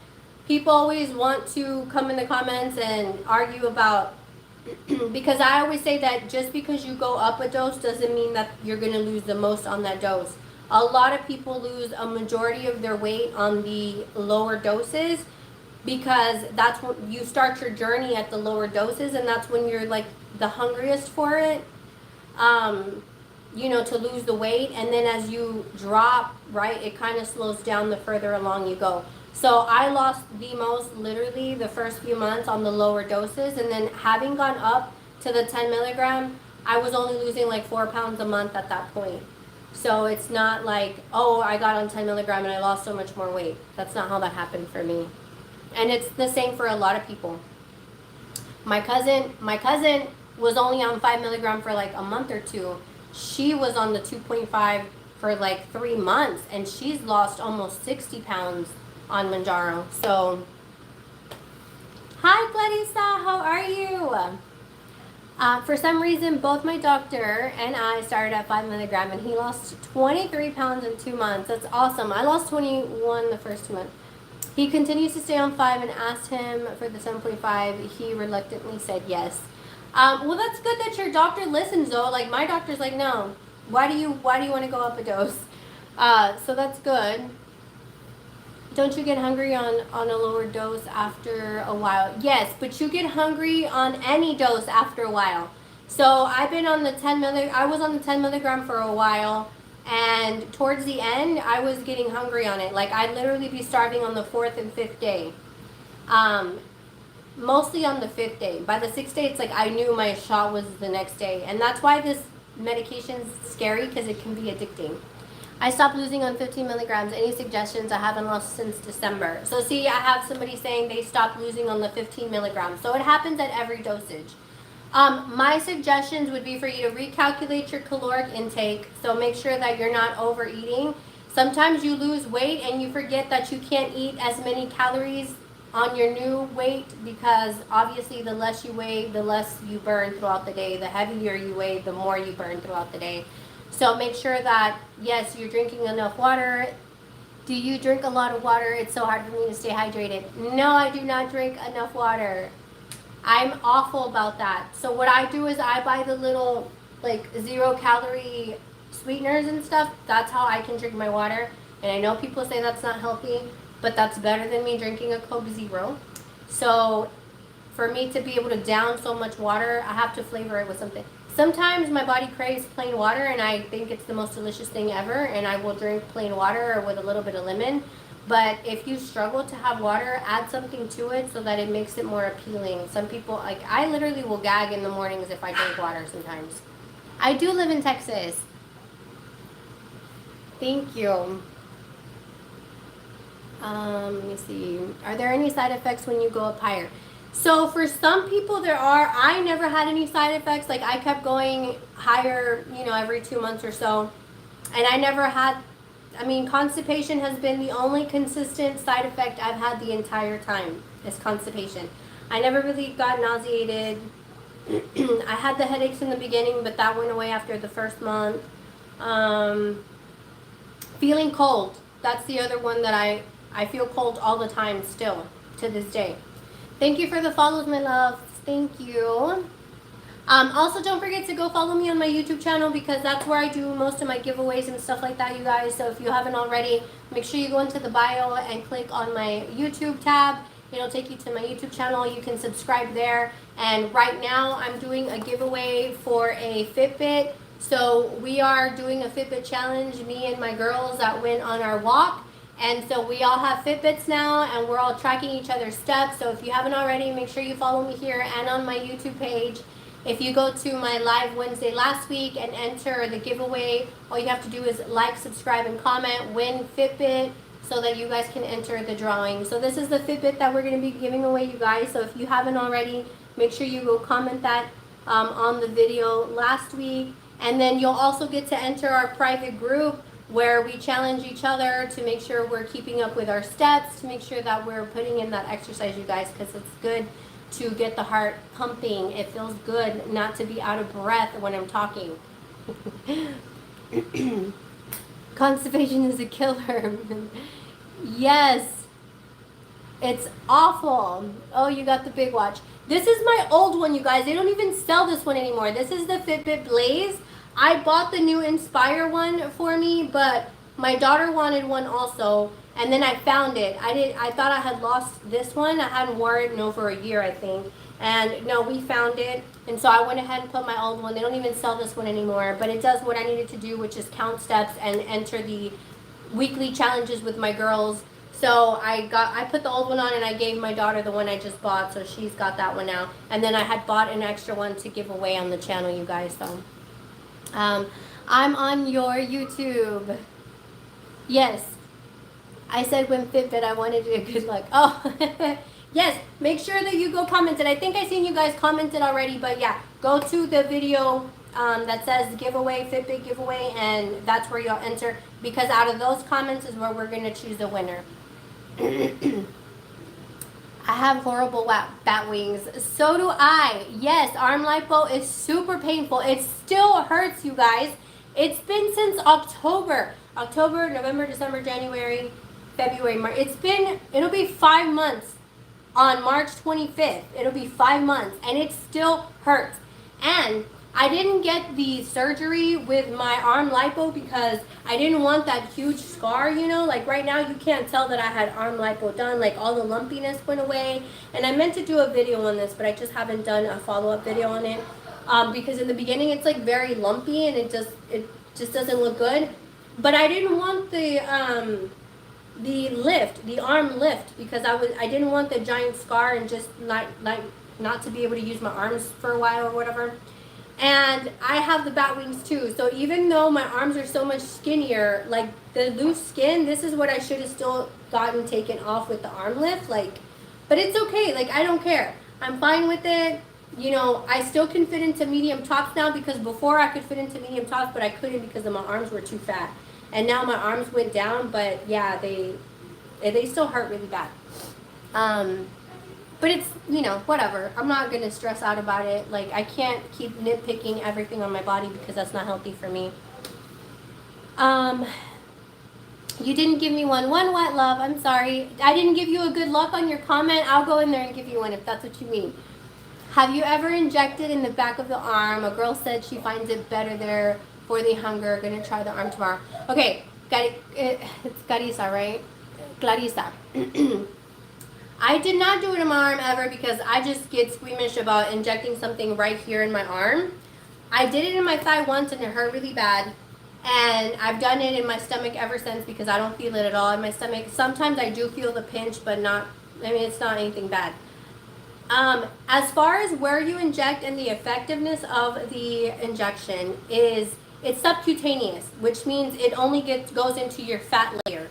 people always want to come in the comments and argue about, because I always say that just because you go up a dose doesn't mean that you're going to lose the most on that dose. A lot of people lose a majority of their weight on the lower doses, because that's when you start your journey at the lower doses, and that's when you're like the hungriest for it, you know, to lose the weight. And then as you drop, right, it kind of slows down the further along you go. So I lost the most literally the first few months on the lower doses, and then having gone up to the 10 milligram, I was only losing like 4 pounds a month at that point. So it's not like, oh, I got on 10 milligram and I lost so much more weight. That's not how that happened for me. And it's the same for a lot of people. My cousin was only on 5 milligram for like a month or 2. She was on the 2.5 for like 3 months, and she's lost almost 60 pounds on Mounjaro. So, hi Clarissa, how are you? For some reason, both my doctor and I started at 5 milligram, and he lost 23 pounds in 2 months. That's awesome. I lost 21 the first 2 months. He continues to stay on 5, and asked him for the 7.5. He reluctantly said yes. Well, that's good that your doctor listens, though. Like, my doctor's like, no. Why do you want to go up a dose? So that's good. Don't you get hungry on a lower dose after a while? Yes, but you get hungry on any dose after a while. So I've been on the 10 milligram. I was on the 10 milligram for a while, and towards the end, I was getting hungry on it. Like, I'd literally be starving on the 4th and 5th day. Mostly on the 5th day. By the 6th day, it's like I knew my shot was the next day. And that's why this medication's scary, because it can be addicting. I stopped losing on 15 milligrams. Any suggestions? I haven't lost since December. So see, I have somebody saying they stopped losing on the 15 milligrams. So it happens at every dosage. My suggestions would be for you to recalculate your caloric intake. So make sure that you're not overeating. Sometimes you lose weight and you forget that you can't eat as many calories on your new weight, because obviously the less you weigh, the less you burn throughout the day. The heavier you weigh, the more you burn throughout the day. So make sure that, yes, you're drinking enough water. Do you drink a lot of water? It's so hard for me to stay hydrated. No, I do not drink enough water. I'm awful about that. So what I do is I buy the little like 0-calorie sweeteners and stuff. That's how I can drink my water. And I know people say that's not healthy, but that's better than me drinking a Coke Zero. So for me to be able to down so much water, I have to flavor it with something. Sometimes my body craves plain water, and I think it's the most delicious thing ever, and I will drink plain water or with a little bit of lemon. But if you struggle to have water, add something to it so that it makes it more appealing. Some people, like, I literally will gag in the mornings if I drink water sometimes. I do live in Texas. Thank you. Let me see. Are there any side effects when you go up higher? So for some people there are. I never had any side effects. Like, I kept going higher, you know, every 2 months or so. And I never had, I mean, constipation has been the only consistent side effect I've had the entire time, is constipation. I never really got nauseated. I had the headaches in the beginning, but that went away after the first month. Feeling cold. That's the other one that I feel cold all the time still to this day. Thank you for the follows, my loves. Thank you. Also, don't forget to go follow me on my YouTube channel, because that's where I do most of my giveaways and stuff like that, you guys. So if you haven't already, make sure you go into the bio and click on my YouTube tab. It'll take you to my YouTube channel. You can subscribe there. And right now, I'm doing a giveaway for a Fitbit. So we are doing a Fitbit challenge, me and my girls that went on our walk. And so we all have Fitbits now, and we're all tracking each other's steps. So if you haven't already, make sure you follow me here and on my YouTube page. If you go to my live Wednesday last week and enter the giveaway, all you have to do is like, subscribe, and comment, win Fitbit, so that you guys can enter the drawing. So this is the Fitbit that we're going to be giving away, you guys. So if you haven't already, make sure you go comment that on the video last week. And then you'll also get to enter our private group where we challenge each other to make sure we're keeping up with our steps, to make sure that we're putting in that exercise, you guys, because it's good to get the heart pumping. It feels good not to be out of breath when I'm talking. Constipation is a killer. Yes. It's awful. Oh, you got the big watch. This is my old one, you guys. They don't even sell this one anymore. This is the Fitbit Blaze. I bought the new Inspire one for me, but my daughter wanted one also, and then I found it. I thought I had lost this one. I hadn't worn it in over a year, I think. And no, we found it, and so I went ahead and put my old one. They don't even sell this one anymore, but it does what I needed to do, which is count steps and enter the weekly challenges with my girls. So I put the old one on, and I gave my daughter the one I just bought, so she's got that one now. And then I had bought an extra one to give away on the channel, you guys. So I'm on your YouTube. Yes, I said when Fitbit, I wanted a good luck. Oh, yes, make sure that you go comment. And I think I seen you guys commented already, but yeah, go to the video that says giveaway, Fitbit giveaway, and that's where you'll enter, because out of those comments is where we're going to choose a winner. I have horrible bat wings. So do I. Yes, arm lipo is super painful. It still hurts, you guys. It's been since October, November, December, January, February, March. It'll be 5 months on March 25th. It'll be 5 months, and it still hurts. And I didn't get the surgery with my arm lipo because I didn't want that huge scar, you know. Like right now, you can't tell that I had arm lipo done. Like all the lumpiness went away. And I meant to do a video on this, but I just haven't done a follow-up video on it. Because in the beginning, it's like very lumpy and it just doesn't look good. But I didn't want the arm lift, because I didn't want the giant scar and just not to be able to use my arms for a while or whatever. And I have the bat wings too. So even though my arms are so much skinnier, like the loose skin, this is what I should have still gotten taken off with the arm lift. Like, but it's okay. Like, I don't care. I'm fine with it. You know, I still can fit into medium tops now, because before I could fit into medium tops, but I couldn't because my arms were too fat. And now my arms went down, but yeah, they still hurt really bad. But it's, you know, whatever. I'm not going to stress out about it. Like, I can't keep nitpicking everything on my body because that's not healthy for me. You didn't give me one. One what, love? I'm sorry. I didn't give you a good luck on your comment. I'll go in there and give you one if that's what you mean. Have you ever injected in the back of the arm? A girl said she finds it better there for the hunger. Going to try the arm tomorrow. Okay. It's Clarissa, right? Clarissa. I did not do it in my arm ever because I just get squeamish about injecting something right here in my arm. I did it in my thigh once and it hurt really bad. And I've done it in my stomach ever since because I don't feel it at all in my stomach. Sometimes I do feel the pinch, but it's not anything bad. As far as where you inject and the effectiveness of the injection it's subcutaneous, which means it only goes into your fat layer.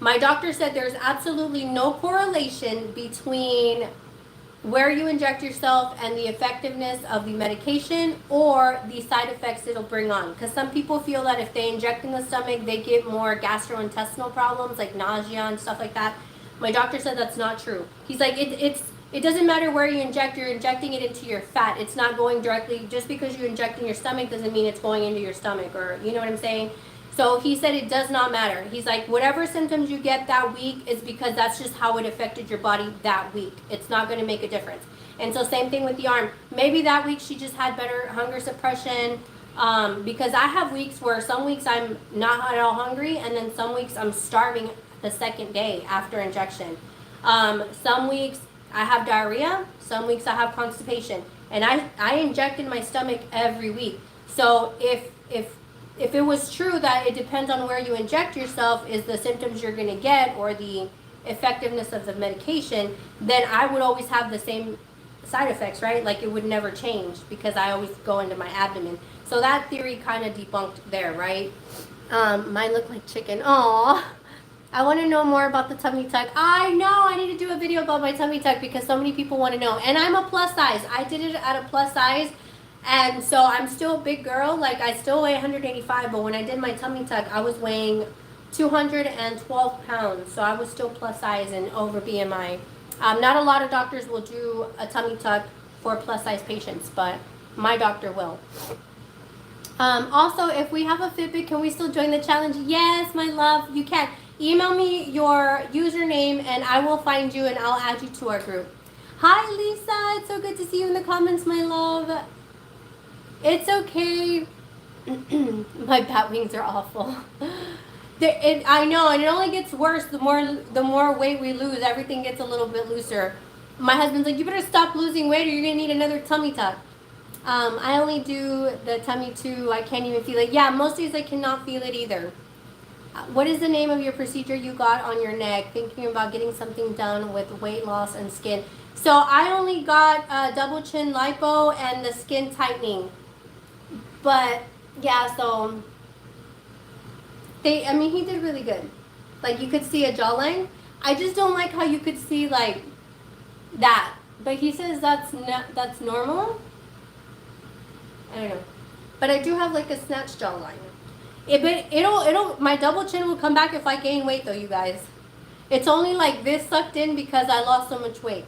My doctor said there's absolutely no correlation between where you inject yourself and the effectiveness of the medication or the side effects it'll bring on. Because some people feel that if they inject in the stomach, they get more gastrointestinal problems like nausea and stuff like that. My doctor said that's not true. He's like, it doesn't matter where you inject, you're injecting it into your fat. It's not going directly, just because you inject in your stomach doesn't mean it's going into your stomach, or you know what I'm saying? So he said it does not matter. He's like, whatever symptoms you get that week is because that's just how it affected your body that week. It's not going to make a difference. And so same thing with the arm. Maybe that week she just had better hunger suppression, because I have weeks where some weeks I'm not at all hungry, and then some weeks I'm starving the second day after injection. Some weeks I have diarrhea. Some weeks I have constipation. And I inject in my stomach every week. So if if it was true that it depends on where you inject yourself is the symptoms you're going to get or the effectiveness of the medication, then I would always have the same side effects, right? Like it would never change because I always go into my abdomen. So that theory kind of debunked there, right? Mine look like chicken. Aw. I want to know more about the tummy tuck. I know. I need to do a video about my tummy tuck because so many people want to know. And I'm a plus size. I did it at a plus size. And so I'm still a big girl. Like I still weigh 185. But when I did my tummy tuck, I was weighing 212 pounds. So I was still plus size and over BMI. Not a lot of doctors will do a tummy tuck for plus size patients. But my doctor will. Also, if we have a Fitbit, can we still join the challenge? Yes, my love. You can. Email me your username and I will find you and I'll add you to our group. Hi, Lisa. It's so good to see you in the comments, my love. It's okay. My bat wings are awful. I know, and it only gets worse the more weight we lose. Everything gets a little bit looser. My husband's like, you better stop losing weight or you're going to need another tummy tuck. I only do the tummy too. I can't even feel it. Yeah, most days I cannot feel it either. What is the name of your procedure you got on your neck? Thinking about getting something done with weight loss and skin. So I only got double chin lipo and the skin tightening. But yeah, so he did really good. Like you could see a jawline. I just don't like how you could see like that. But he says that's normal. I don't know. But I do have like a snatch jawline. My double chin will come back if I gain weight though, you guys. It's only like this sucked in because I lost so much weight.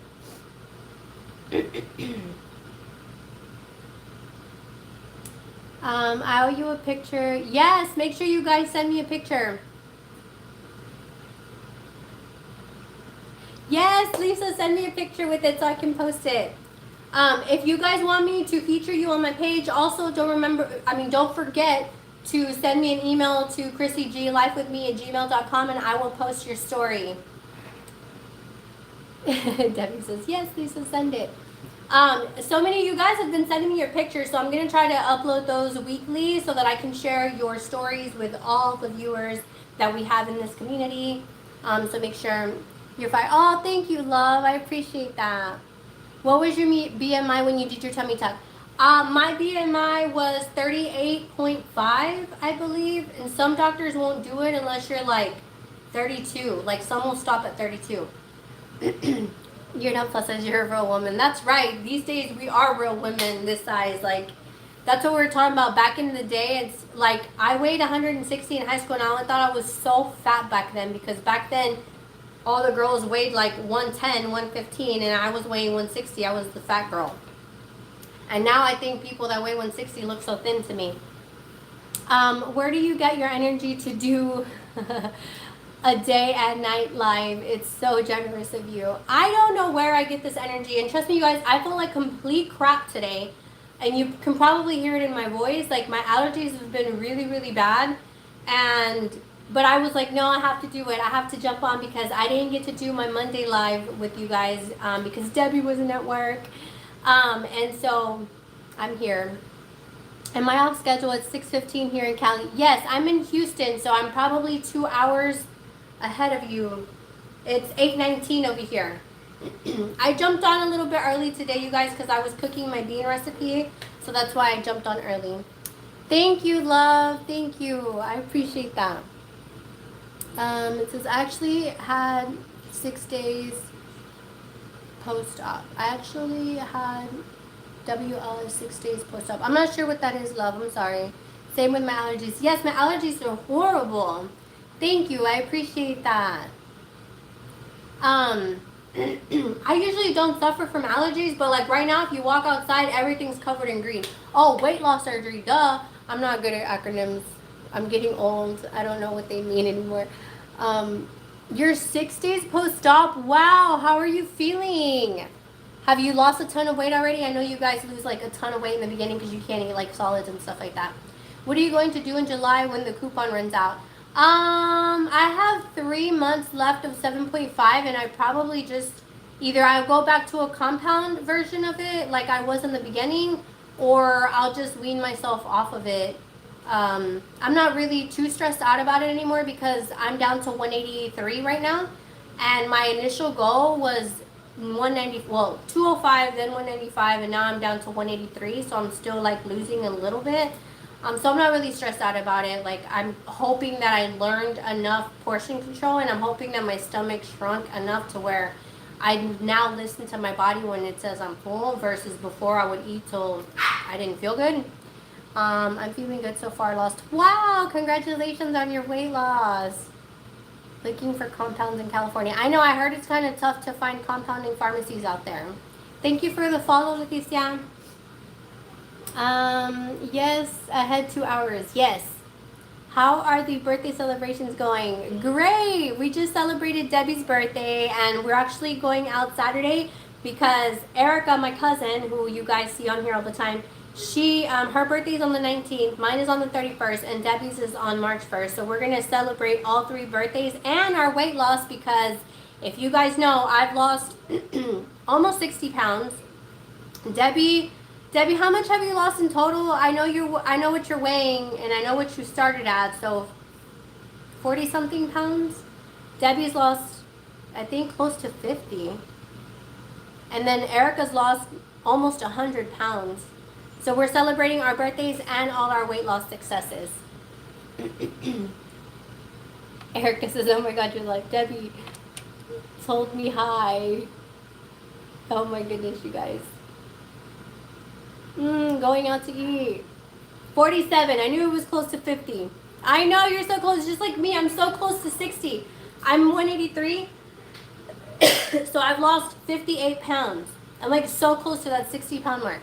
I owe you a picture. Yes, make sure you guys send me a picture. Yes, Lisa, send me a picture with it so I can post it. If you guys want me to feature you on my page, also don't forget to send me an email to chrissygLifewithme@gmail.com and I will post your story. Debbie says, yes, Lisa, send it. So many of you guys have been sending me your pictures, so I'm going to try to upload those weekly so that I can share your stories with all the viewers that we have in this community. So make sure you're fine. Oh, thank you, love. I appreciate that. What was your BMI when you did your tummy tuck? My BMI was 38.5, I believe. And some doctors won't do it unless you're like 32. Like some will stop at 32. You're not plus size, you're a real woman. That's right. These days we are real women this size. Like that's what we were talking about back in the day. It's like I weighed 160 in high school and I thought I was so fat back then because back then all the girls weighed like 110, 115 and I was weighing 160. I was the fat girl. And now I think people that weigh 160 look so thin to me. Where do you get your energy to do a day and night live? It's so generous of you. I don't know where I get this energy. And trust me, you guys, I feel like complete crap today. And you can probably hear it in my voice. Like my allergies have been really, really bad. But I was like, no, I have to do it. I have to jump on because I didn't get to do my Monday live with you guys because Debbie wasn't at work. And so I'm here. And my off schedule is 6:15 here in Cali. Yes, I'm in Houston, so I'm probably 2 hours ahead of you. It's 8:19 over here. I jumped on a little bit early today, you guys, because I was cooking my bean recipe. So that's why I jumped on early. Thank you, love. Thank you. I appreciate that. It says I actually had 6 days post-op. I actually had WL 6 days post-op. I'm not sure what that is, love. I'm sorry. Same with my allergies. Yes, my allergies are horrible. Thank you. I appreciate that. I usually don't suffer from allergies, but like right now, if you walk outside, everything's covered in green. Oh, weight loss surgery. Duh. I'm not good at acronyms. I'm getting old. I don't know what they mean anymore. You're 6 days post-op. Wow. How are you feeling? Have you lost a ton of weight already? I know you guys lose like a ton of weight in the beginning because you can't eat like solids and stuff like that. What are you going to do in July when the coupon runs out? I have 3 months left of 7.5 and I probably just either I'll go back to a compound version of it like I was in the beginning or I'll just wean myself off of it I'm not really too stressed out about it anymore because I'm down to 183 right now, and my initial goal was 190, well 205, then 195, and now I'm down to 183. So I'm still like losing a little bit. So I'm not really stressed out about it. Like I'm hoping that I learned enough portion control, and I'm hoping that my stomach shrunk enough to where I now listen to my body when it says I'm full versus before I would eat till I didn't feel good. I'm feeling good so far. Lost. Wow! Congratulations on your weight loss. Looking for compounds in California. I know. I heard it's kind of tough to find compounding pharmacies out there. Thank you for the follow, Leticia. Yes. Ahead 2 hours. Yes. How are the birthday celebrations going? Great! We just celebrated Debbie's birthday, and we're actually going out Saturday because Erica, my cousin, who you guys see on here all the time, she her birthday is on the 19th, mine is on the 31st, and Debbie's is on March 1st. So we're gonna celebrate all three birthdays and our weight loss because if you guys know, I've lost almost 60 pounds. Debbie, how much have you lost in total? I know what you're weighing, and I know what you started at. So, 40 something pounds. Debbie's lost, I think, close to 50, and then Erica's lost almost 100 pounds. So we're celebrating our birthdays and all our weight loss successes. Erica says, "Oh my God, you're like Debbie told me hi." Oh my goodness, you guys. Going out to eat. 47. I knew it was close to 50. I know you're so close, just like me. I'm so close to 60. I'm 183. So I've lost 58 pounds. I'm like so close to that 60-pound mark.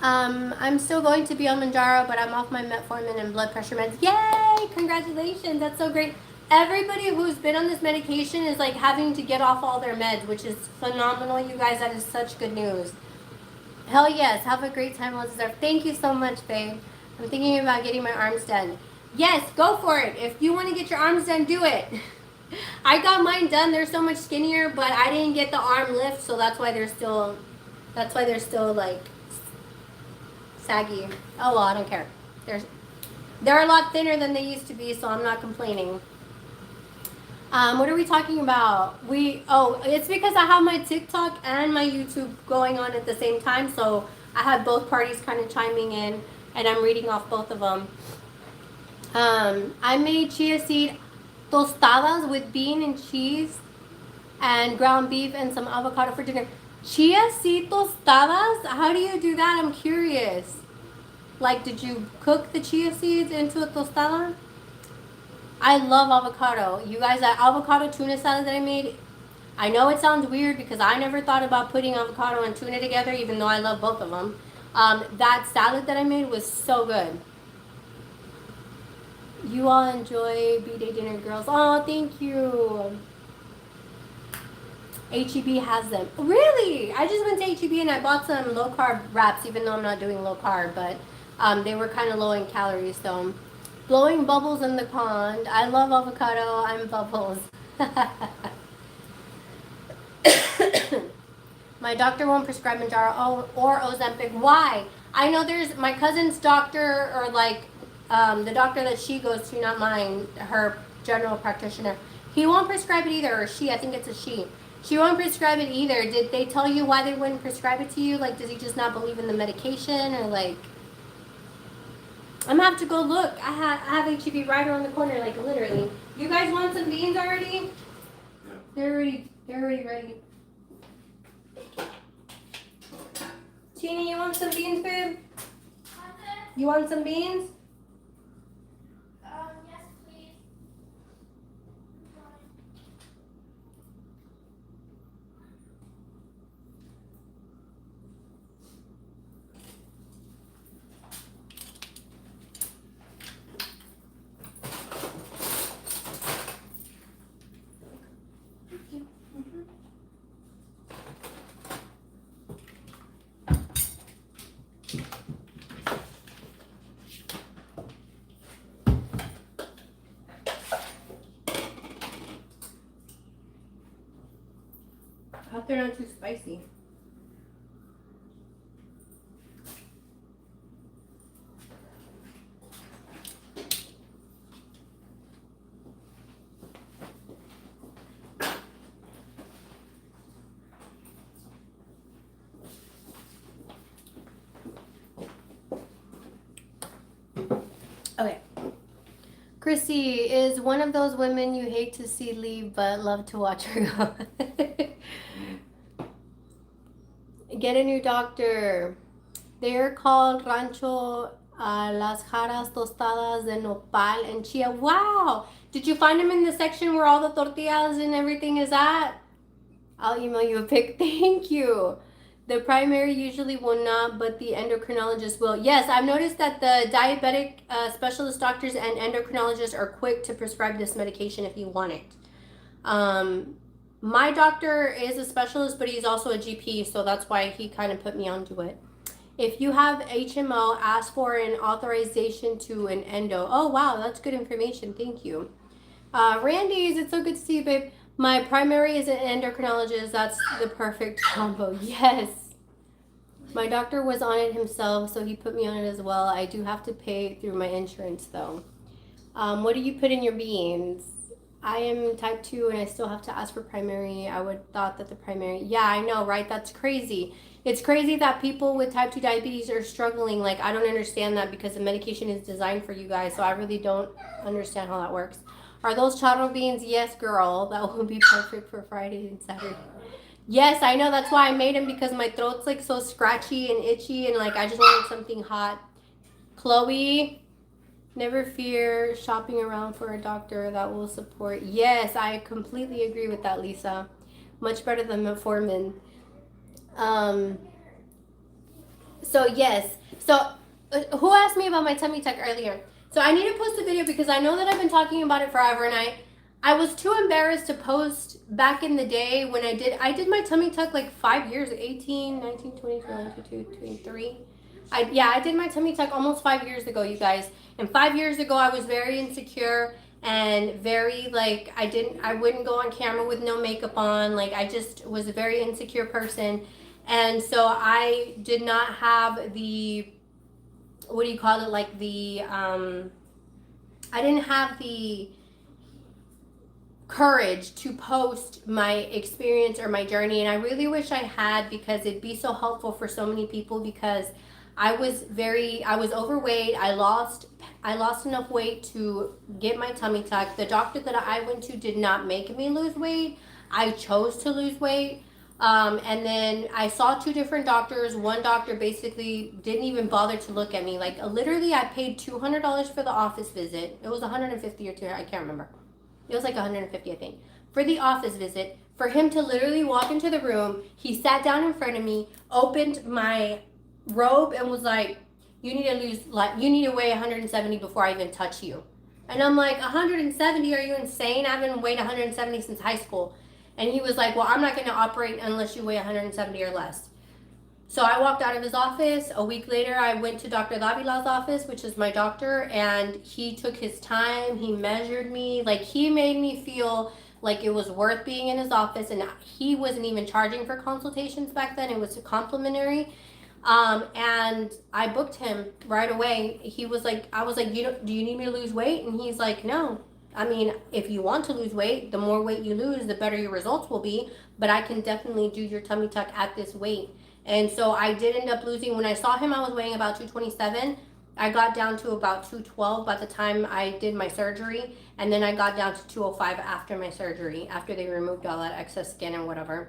I'm still going to be on Mounjaro, but I'm off my metformin and blood pressure meds. Yay! Congratulations. That's so great. Everybody who's been on this medication is like having to get off all their meds, which is phenomenal, you guys. That is such good news. Hell yes, have a great time, Elizabeth. Thank you so much, babe. I'm thinking about getting my arms done. Yes, go for it. If you want to get your arms done, do it. I got mine done. They're so much skinnier, but I didn't get the arm lift, so that's why they're still like saggy. Oh well, I don't care. They're a lot thinner than they used to be, so I'm not complaining. What are we talking about? It's because I have my TikTok and my YouTube going on at the same time, so I have both parties kind of chiming in, and I'm reading off both of them. I made chia seed tostadas with bean and cheese and ground beef and some avocado for dinner. Chia seed tostadas? How do you do that? I'm curious. Like, did you cook the chia seeds into a tostada? I love avocado. You guys, that avocado tuna salad that I made, I know it sounds weird because I never thought about putting avocado and tuna together, even though I love both of them. That salad that I made was so good. You all enjoy B-Day dinner, girls. Oh, thank you. H-E-B has them. Really? I just went to H-E-B and I bought some low-carb wraps, even though I'm not doing low-carb, but they were kind of low in calories, so... Blowing bubbles in the pond. I love avocado. I'm Bubbles. My doctor won't prescribe Mounjaro or Ozempic. Why? I know there's my cousin's doctor, or like the doctor that she goes to, not mine, her general practitioner. He won't prescribe it either, or she. I think it's a she. She won't prescribe it either. Did they tell you why they wouldn't prescribe it to you? Like, does he just not believe in the medication, or like... I'm gonna have to go look. I have H-E-B right around the corner, like literally. You guys want some beans already? Yeah. They're already ready. Tina, you want some beans, babe? You want some beans? Yes, please. I hope they're not too spicy. Okay. Chrissy is one of those women you hate to see leave but love to watch her go. Get a new doctor. They're called Rancho Las Jaras Tostadas de Nopal and Chia. Wow! Did you find them in the section where all the tortillas and everything is at? I'll email you a pic. Thank you. The primary usually will not, but the endocrinologist will. Yes, I've noticed that the diabetic specialist doctors and endocrinologists are quick to prescribe this medication if you want it. My doctor is a specialist, but he's also a GP, so that's why he kind of put me onto it. If you have HMO, ask for an authorization to an endo. Oh, wow, that's good information. Thank you. Randy's, it's so good to see you, babe. My primary is an endocrinologist. That's the perfect combo. Yes. My doctor was on it himself, so he put me on it as well. I do have to pay through my insurance, though. What do you put in your beans? I am type 2 and I still have to ask for primary. I would thought that the primary... Yeah, I know, right? That's crazy. It's crazy that people with type 2 diabetes are struggling. Like, I don't understand that because the medication is designed for you guys, so I really don't understand how that works. Are those charro beans? Yes, girl. That will be perfect for Friday and Saturday. Yes, I know. That's why I made them, because my throat's like so scratchy and itchy and like I just wanted something hot. Chloe, never fear shopping around for a doctor that will support. Yes, I completely agree with that, Lisa. Much better than metformin. So yes. So who asked me about my tummy tuck earlier? So I need to post a video because I know that I've been talking about it forever, and I was too embarrassed to post back in the day when I did my tummy tuck like 5 years, 18, 19, 20, 21, 22, 23. I did my tummy tuck almost 5 years ago, you guys. And 5 years ago I was very insecure and very like I wouldn't go on camera with no makeup on. Like I just was a very insecure person. And so I did not have the, what do you call it, like the I didn't have the courage to post my experience or my journey, and I really wish I had, because it'd be so helpful for so many people. Because I was overweight. I lost enough weight to get my tummy tuck. The doctor that I went to did not make me lose weight. I chose to lose weight. And then I saw 2 different doctors. One doctor basically didn't even bother to look at me. Like literally I paid $200 for the office visit. It was 150 or 200, I can't remember. It was like 150, I think, for the office visit. For him to literally walk into the room, he sat down in front of me, opened my robe, and was like, you need to weigh 170 before I even touch you. And I'm like, 170? Are you insane? I haven't weighed 170 since high school. And he was like, well, I'm not going to operate unless you weigh 170 or less. So I walked out of his office. A week later, I went to Dr. Davila's office, which is my doctor, and he took his time. He measured me. Like, he made me feel like it was worth being in his office, and he wasn't even charging for consultations back then. It was complimentary. And I booked him right away. He was like, I was like, do you need me to lose weight? And he's like, no. I mean, if you want to lose weight, the more weight you lose, the better your results will be. But I can definitely do your tummy tuck at this weight. And so I did end up losing. When I saw him, I was weighing about 227. I got down to about 212 by the time I did my surgery. And then I got down to 205 after my surgery, after they removed all that excess skin and whatever.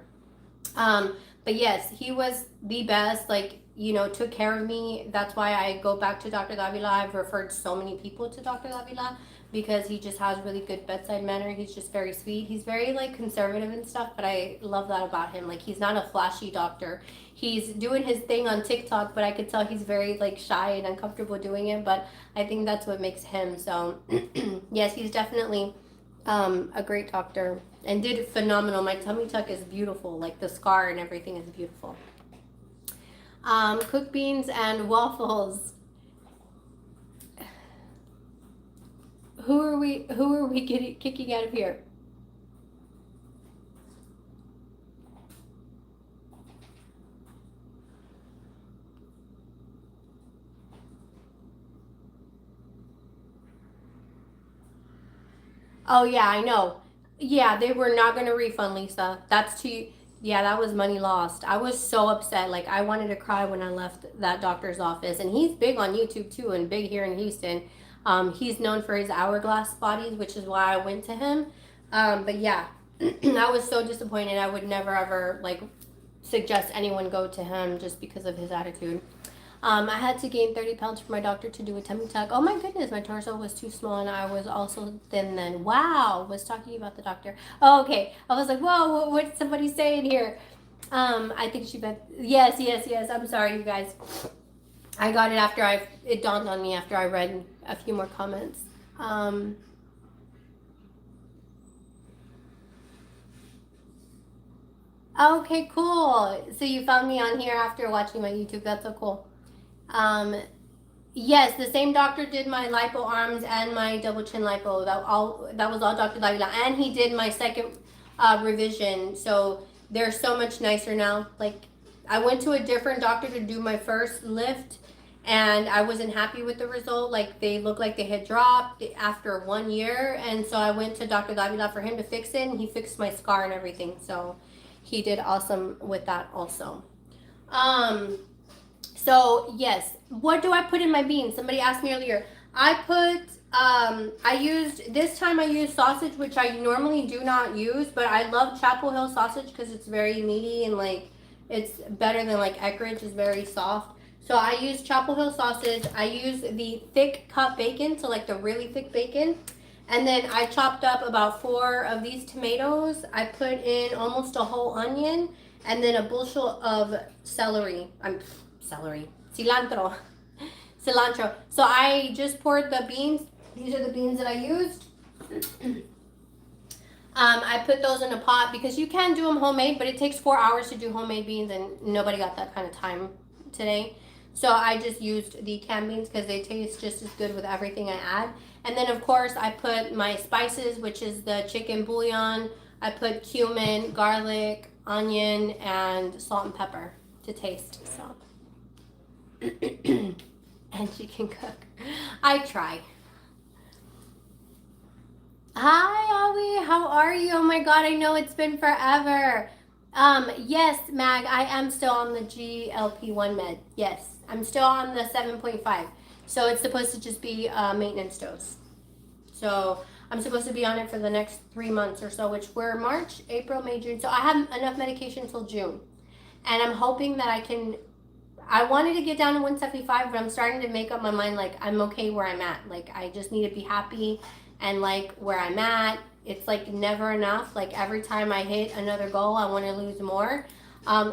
But yes, he was the best, like, you know, took care of me. That's why I go back to Dr. Davila. I've referred so many people to Dr. Davila, because he just has really good bedside manner. He's just very sweet. He's very like conservative and stuff, but I love that about him. Like, he's not a flashy doctor. He's doing his thing on TikTok, but I could tell he's very like shy and uncomfortable doing it, but I think that's what makes him. So yes, he's definitely a great doctor and did phenomenal. My tummy tuck is beautiful. Like, the scar and everything is beautiful. Cooked beans and waffles. Who are we kicking out of here? Oh yeah, I know. Yeah, they were not gonna refund, Lisa. That's too. Yeah, that was money lost. I was so upset. Like, I wanted to cry when I left that doctor's office. And he's big on YouTube too, and big here in Houston. He's known for his hourglass bodies, which is why I went to him. But yeah, I was so disappointed. I would never ever like suggest anyone go to him just because of his attitude. I had to gain 30 pounds for my doctor to do a tummy tuck. Oh my goodness, my torso was too small and I was also thin then. Wow, was talking about the doctor. Oh, okay. I was like, whoa, what's somebody saying here? I think she meant, yes. I'm sorry, you guys. I got it after it dawned on me after I read a few more comments. Okay, cool. So you found me on here after watching my YouTube. That's so cool. Yes, the same doctor did my lipo arms and my double chin lipo. That was all Dr. Davila, and he did my second revision. So they're so much nicer now. Like I went to a different doctor to do my first lift, and I wasn't happy with the result. Like they looked like they had dropped after 1 year, and so I went to Dr. Davila for him to fix it, and he fixed my scar and everything. So he did awesome with that also. So yes, what do I put in my beans? Somebody asked me earlier. This time I used sausage, which I normally do not use, but I love Chapel Hill sausage because it's very meaty and like it's better than like Eckrich, is very soft. So I use Chapel Hill sausage. I use the thick cut bacon, so like the really thick bacon. And then I chopped up about 4 of these tomatoes. I put in almost a whole onion and then a bushel of cilantro. So I just poured the beans. These are the beans that I used. I put those in a pot because you can do them homemade, but it takes 4 hours to do homemade beans and nobody got that kind of time today. So I just used the canned beans because they taste just as good with everything I add. And then of course I put my spices, which is the chicken bouillon. I put cumin, garlic, onion, and salt and pepper to taste. So. And she can cook. I try. Hi, Ollie. How are you? Oh my God, I know it's been forever. Yes, Mag, I am still on the GLP-1 med. Yes, I'm still on the 7.5. So it's supposed to just be a maintenance dose. So I'm supposed to be on it for the next 3 months or so, which we're March, April, May, June. So I have enough medication until June. And I'm hoping that I wanted to get down to 175, but I'm starting to make up my mind, like, I'm okay where I'm at. Like, I just need to be happy and like where I'm at. It's like never enough. Like every time I hit another goal, I want to lose more.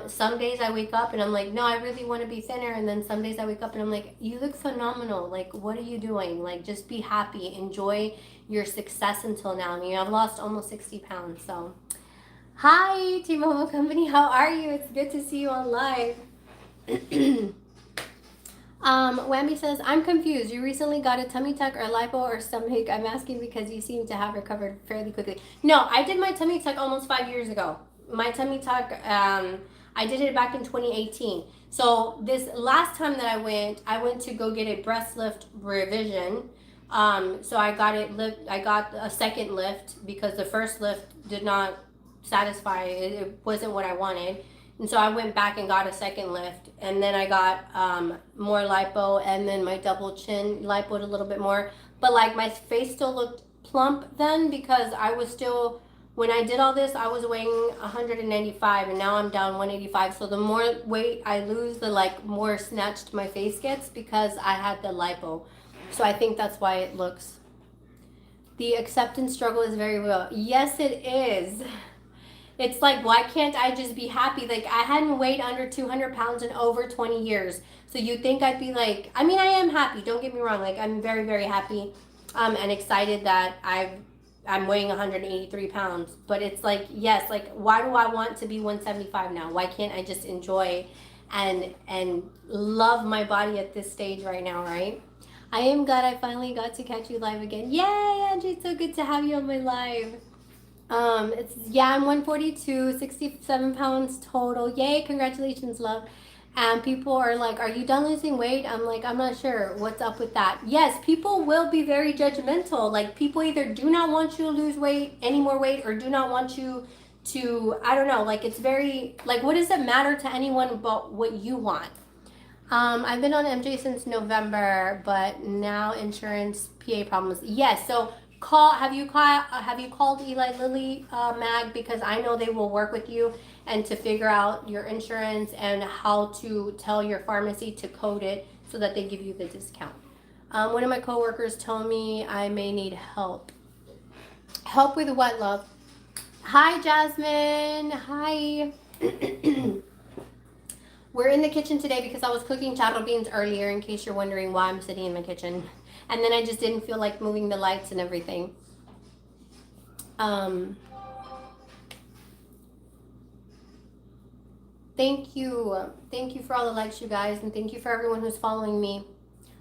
Some days I wake up and I'm like, no, I really want to be thinner. And then some days I wake up and I'm like, you look phenomenal. Like, what are you doing? Like, just be happy. Enjoy your success until now. I mean, I've lost almost 60 pounds. So, hi, T-Mobile Company. How are you? It's good to see you on live. Whammy says, I'm confused. You recently got a tummy tuck or lipo or stomach? I'm asking because you seem to have recovered fairly quickly. No, I did my tummy tuck almost 5 years ago. My tummy tuck, I did it back in 2018. So this last time that I went to go get a breast lift revision. So I got a second lift because the first lift did not satisfy. It wasn't what I wanted. And so I went back and got a second lift, and then I got more lipo, and then my double chin lipoed a little bit more. But like my face still looked plump then because I was still, when I did all this, I was weighing 195, and now I'm down 185. So the more weight I lose, the like more snatched my face gets because I had the lipo. So I think that's why it looks. The acceptance struggle is very real. Yes, it is. It's like, why can't I just be happy? Like, I hadn't weighed under 200 pounds in over 20 years. So you'd think I'd be like, I mean, I am happy. Don't get me wrong. Like, I'm very, very happy and excited that I'm weighing 183 pounds. But it's like, yes, like, why do I want to be 175 now? Why can't I just enjoy and love my body at this stage right now, right? I am glad I finally got to catch you live again. Yay, Angie, it's so good to have you on my live. I'm 142, 67 pounds total. Yay, congratulations, love. And people are like, are you done losing weight? I'm like, I'm not sure what's up with that. Yes, people will be very judgmental. Like, people either do not want you to lose weight, any more weight, or do not want you to, I don't know, like, it's very, like, what does it matter to anyone about what you want? I've been on MJ since November, but now insurance PA problems. Yes, so have you called Eli Lilly Mag, because I know they will work with you and to figure out your insurance and how to tell your pharmacy to code it so that they give you the discount. One of my coworkers told me I may need help. Help with what, love? Hi, Jasmine. Hi. We're in the kitchen today because I was cooking charro beans earlier, in case you're wondering why I'm sitting in my kitchen. And then I just didn't feel like moving the lights and everything. Thank you. Thank you for all the likes, you guys, and thank you for everyone who's following me.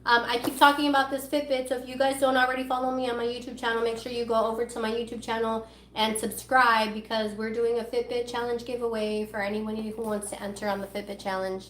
I keep talking about this Fitbit, so if you guys don't already follow me on my YouTube channel, make sure you go over to my YouTube channel and subscribe, because we're doing a Fitbit challenge giveaway for anyone who wants to enter on the Fitbit challenge.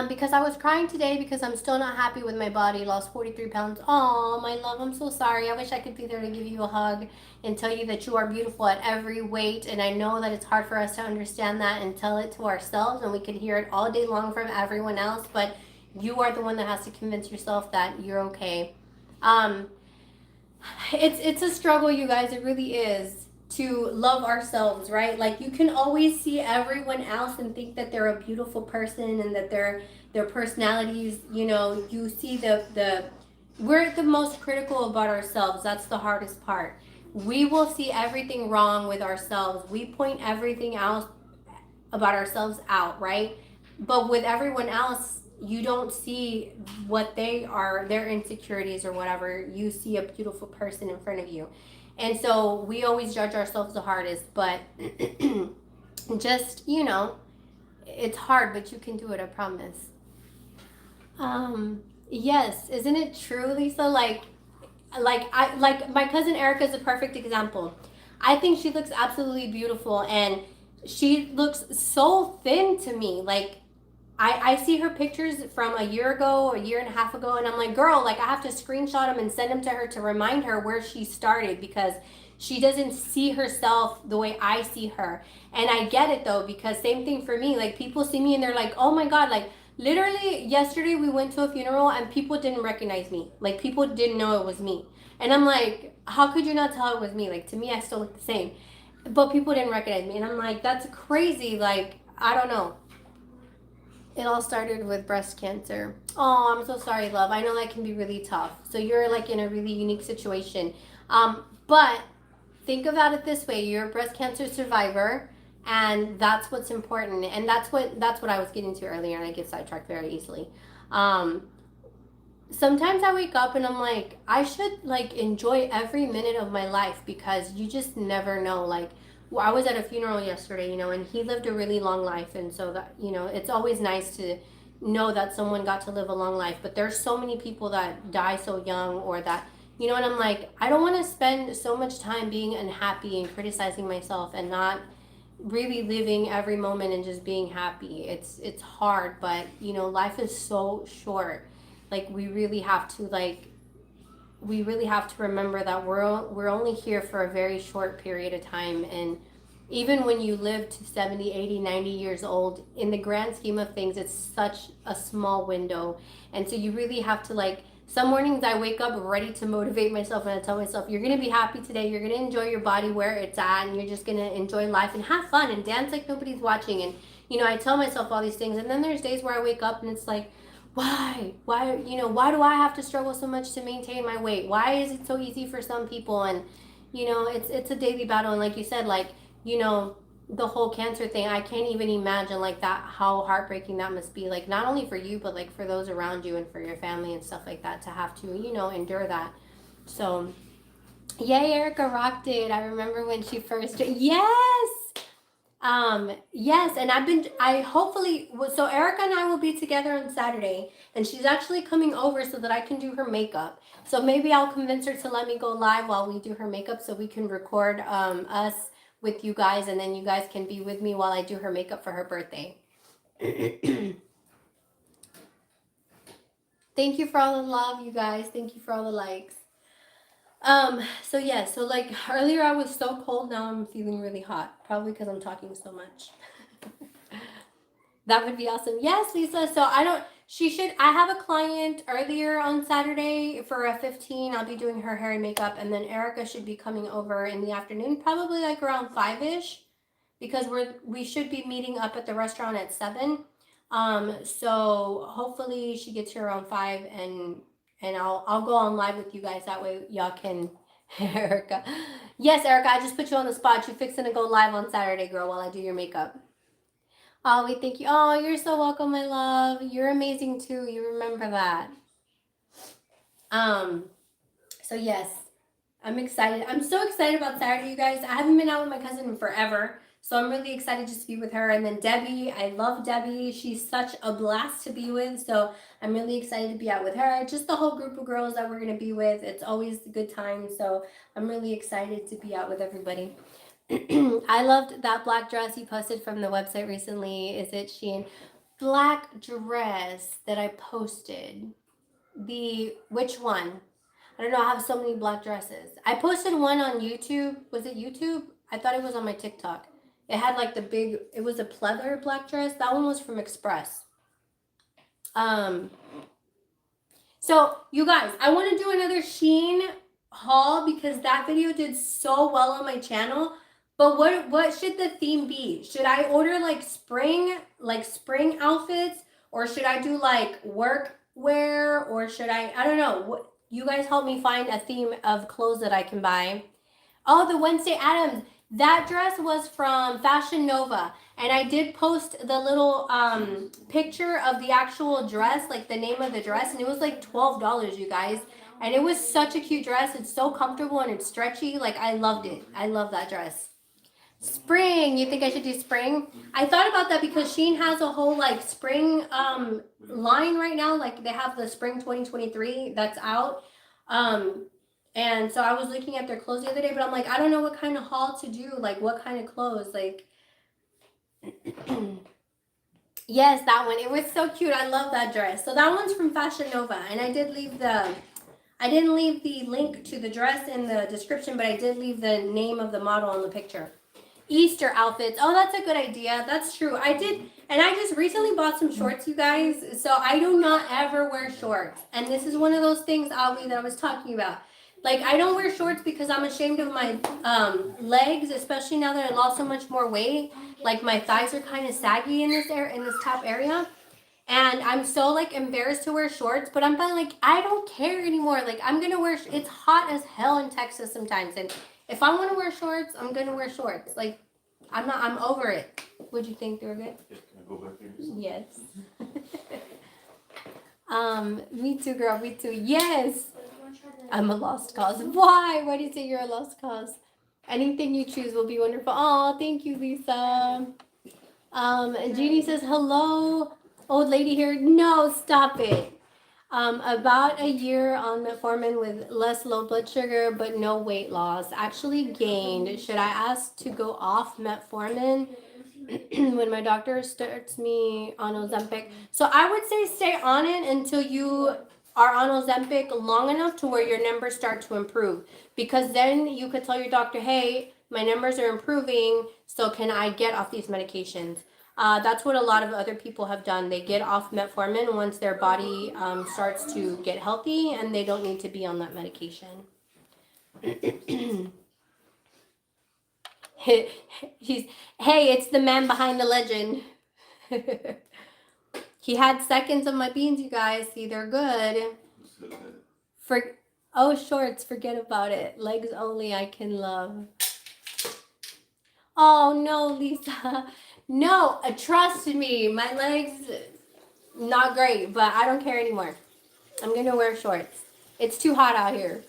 Because I was crying today because I'm still not happy with my body. Lost 43 pounds. Oh, my love, I'm so sorry. I wish I could be there to give you a hug and tell you that you are beautiful at every weight. And I know that it's hard for us to understand that and tell it to ourselves, and we could hear it all day long from everyone else. But you are the one that has to convince yourself that you're okay. It's a struggle, you guys. It really is, to love ourselves, right? Like, you can always see everyone else and think that they're a beautiful person and that their personalities, you see we're the most critical about ourselves. That's the hardest part. We will see everything wrong with ourselves. We point everything else about ourselves out, right? But with everyone else, you don't see what they are, their insecurities or whatever. You see a beautiful person in front of you. And so we always judge ourselves the hardest, but just, it's hard, but you can do it, I promise. Yes, isn't it true, Lisa? Like my cousin Erica is a perfect example. I think she looks absolutely beautiful, and she looks so thin to me. Like, I see her pictures from a year ago or a year and a half ago, and I'm like, girl, like, I have to screenshot them and send them to her to remind her where she started, because she doesn't see herself the way I see her. And I get it though, because same thing for me. Like, people see me and they're like, oh my God, like, literally yesterday we went to a funeral and people didn't recognize me. Like, people didn't know it was me. And I'm like, how could you not tell it was me? Like, to me, I still look the same. But people didn't recognize me. And I'm like, that's crazy. Like, I don't know. It all started with breast cancer. Oh, I'm so sorry, love. I know that can be really tough. So you're like in a really unique situation. But think about it this way: you're a breast cancer survivor, and that's what's important. And that's what I was getting to earlier, and I get sidetracked very easily. Sometimes I wake up and I'm like, I should like enjoy every minute of my life, because you just never know. Like, I was at a funeral yesterday, and he lived a really long life. And so that, it's always nice to know that someone got to live a long life. But there's so many people that die so young, or that, and I'm like, I don't want to spend so much time being unhappy and criticizing myself and not really living every moment and just being happy. It's hard, but, life is so short. Like, we really have to remember that we're only here for a very short period of time. And even when you live to 70, 80, 90 years old, in the grand scheme of things, it's such a small window. And so you really have to, some mornings I wake up ready to motivate myself, and I tell myself, you're going to be happy today. You're going to enjoy your body where it's at, and you're just going to enjoy life and have fun and dance like nobody's watching. And, I tell myself all these things. And then there's days where I wake up and it's like, why do I have to struggle so much to maintain my weight? Why is it so easy for some people? And, it's a daily battle. And like you said, the whole cancer thing, I can't even imagine that, how heartbreaking that must be. Like, not only for you, but for those around you and for your family and stuff like that, to have to, endure that. So, yay, Erica rocked it. I remember when she first, yes! Yes, and so Erica and I will be together on Saturday, and she's actually coming over so that I can do her makeup. So maybe I'll convince her to let me go live while we do her makeup, so we can record us with you guys, and then you guys can be with me while I do her makeup for her birthday. Thank you for all the love, you guys. Thank you for all the likes. So earlier I was so cold, now I'm feeling really hot, probably because I'm talking so much. That would be awesome. Yes, Lisa. So She should. I have a client earlier on Saturday for a 15. I'll be doing her hair and makeup, and then Erica should be coming over in the afternoon, probably like around 5ish, because we should be meeting up at the restaurant at 7. So hopefully she gets here around 5, and I'll go on live with you guys. That way y'all can. Erica, yes, Erica, I just put you on the spot. You fixing to go live on Saturday, girl, while I do your makeup. Oh, we thank you. Oh, you're so welcome, my love. You're amazing too. You remember that. So yes, I'm excited. I'm so excited about Saturday, you guys. I haven't been out with my cousin in forever. So I'm really excited just to be with her. And then Debbie, I love Debbie. She's such a blast to be with. So I'm really excited to be out with her. Just the whole group of girls that we're going to be with. It's always a good time. So I'm really excited to be out with everybody. I loved that black dress you posted from the website recently. Is it Shein? Black dress that I posted. Which one? I don't know. I have so many black dresses. I posted one on YouTube. Was it YouTube? I thought it was on my TikTok. It had like it was a pleather black dress. That one was from Express. So you guys, I want to do another Shein haul because that video did so well on my channel. But what should the theme be? Should I order like spring outfits, or should I do like work wear, or should I don't know. What, you guys help me find a theme of clothes that I can buy. Oh, the Wednesday Addams. That dress was from Fashion Nova, and I did post the little picture of the actual dress, like the name of the dress, and it was like $12, you guys. And it was such a cute dress. It's so comfortable and it's stretchy. Like I loved it. I love that dress. Spring, you think I should do spring? I thought about that because Shein has a whole like spring line right now. Like they have the spring 2023 that's out. And so I was looking at their clothes the other day, but I'm like, I don't know what kind of haul to do. Like what kind of clothes? Like yes, that one. It was so cute. I love that dress. So that one's from Fashion Nova. And I didn't leave the link to the dress in the description, but I did leave the name of the model on the picture. Easter outfits. Oh, that's a good idea. That's true. I did, and I just recently bought some shorts, you guys. So I do not ever wear shorts. And this is one of those things, Ali, that I was talking about. Like, I don't wear shorts because I'm ashamed of my legs, especially now that I lost so much more weight. Like, my thighs are kind of saggy in this top area. And I'm so, like, embarrassed to wear shorts. But I'm like, I don't care anymore. Like, I'm going to wear, it's hot as hell in Texas sometimes. And if I want to wear shorts, I'm going to wear shorts. Like, I'm over it. What'd you think? They were good? Can I go back there? Yes. Me too, girl. Me too. Yes. I'm a lost cause. Why? Why do you say you're a lost cause? Anything you choose will be wonderful. Oh, thank you, Lisa. Jeannie says, hello, old lady here. No, stop it. About a year on metformin with less low blood sugar, but no weight loss. Actually gained. Should I ask to go off metformin when my doctor starts me on Ozempic? So I would say stay on it until you are on Ozempic long enough to where your numbers start to improve. Because then you could tell your doctor, hey, my numbers are improving, so can I get off these medications? That's what a lot of other people have done. They get off metformin once their body starts to get healthy, and they don't need to be on that medication. Hey, it's the man behind the legend. He had seconds of my beans, you guys. See, they're good. Shorts, forget about it. Legs only I can love. Oh, no, Lisa. No, trust me, my legs, not great, but I don't care anymore. I'm going to wear shorts. It's too hot out here.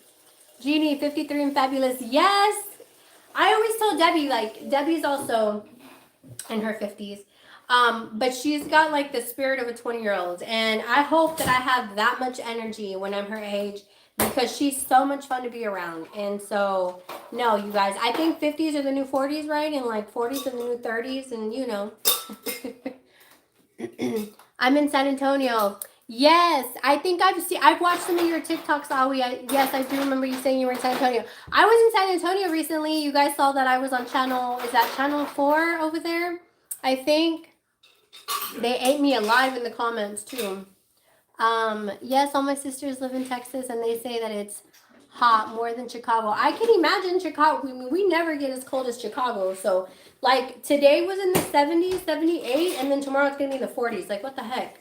Jeannie, 53 and fabulous. Yes. I always tell Debbie, like, Debbie's also in her 50s. But she's got like the spirit of a 20-year-old. And I hope that I have that much energy when I'm her age, because she's so much fun to be around. And so, no, you guys, I think 50s are the new 40s, right? And like 40s are the new 30s, and you know. I'm in San Antonio. Yes, I think I've watched some of your TikToks, Awi. Yes, I do remember you saying you were in San Antonio. I was in San Antonio recently. You guys saw that I was on channel 4 over there? I think they ate me alive in the comments too. Yes, all my sisters live in Texas and they say that it's hot more than Chicago. I can imagine Chicago. We never get as cold as Chicago. So, like, today was in the 70s, 78, and then tomorrow it's going to be in the 40s. Like, what the heck?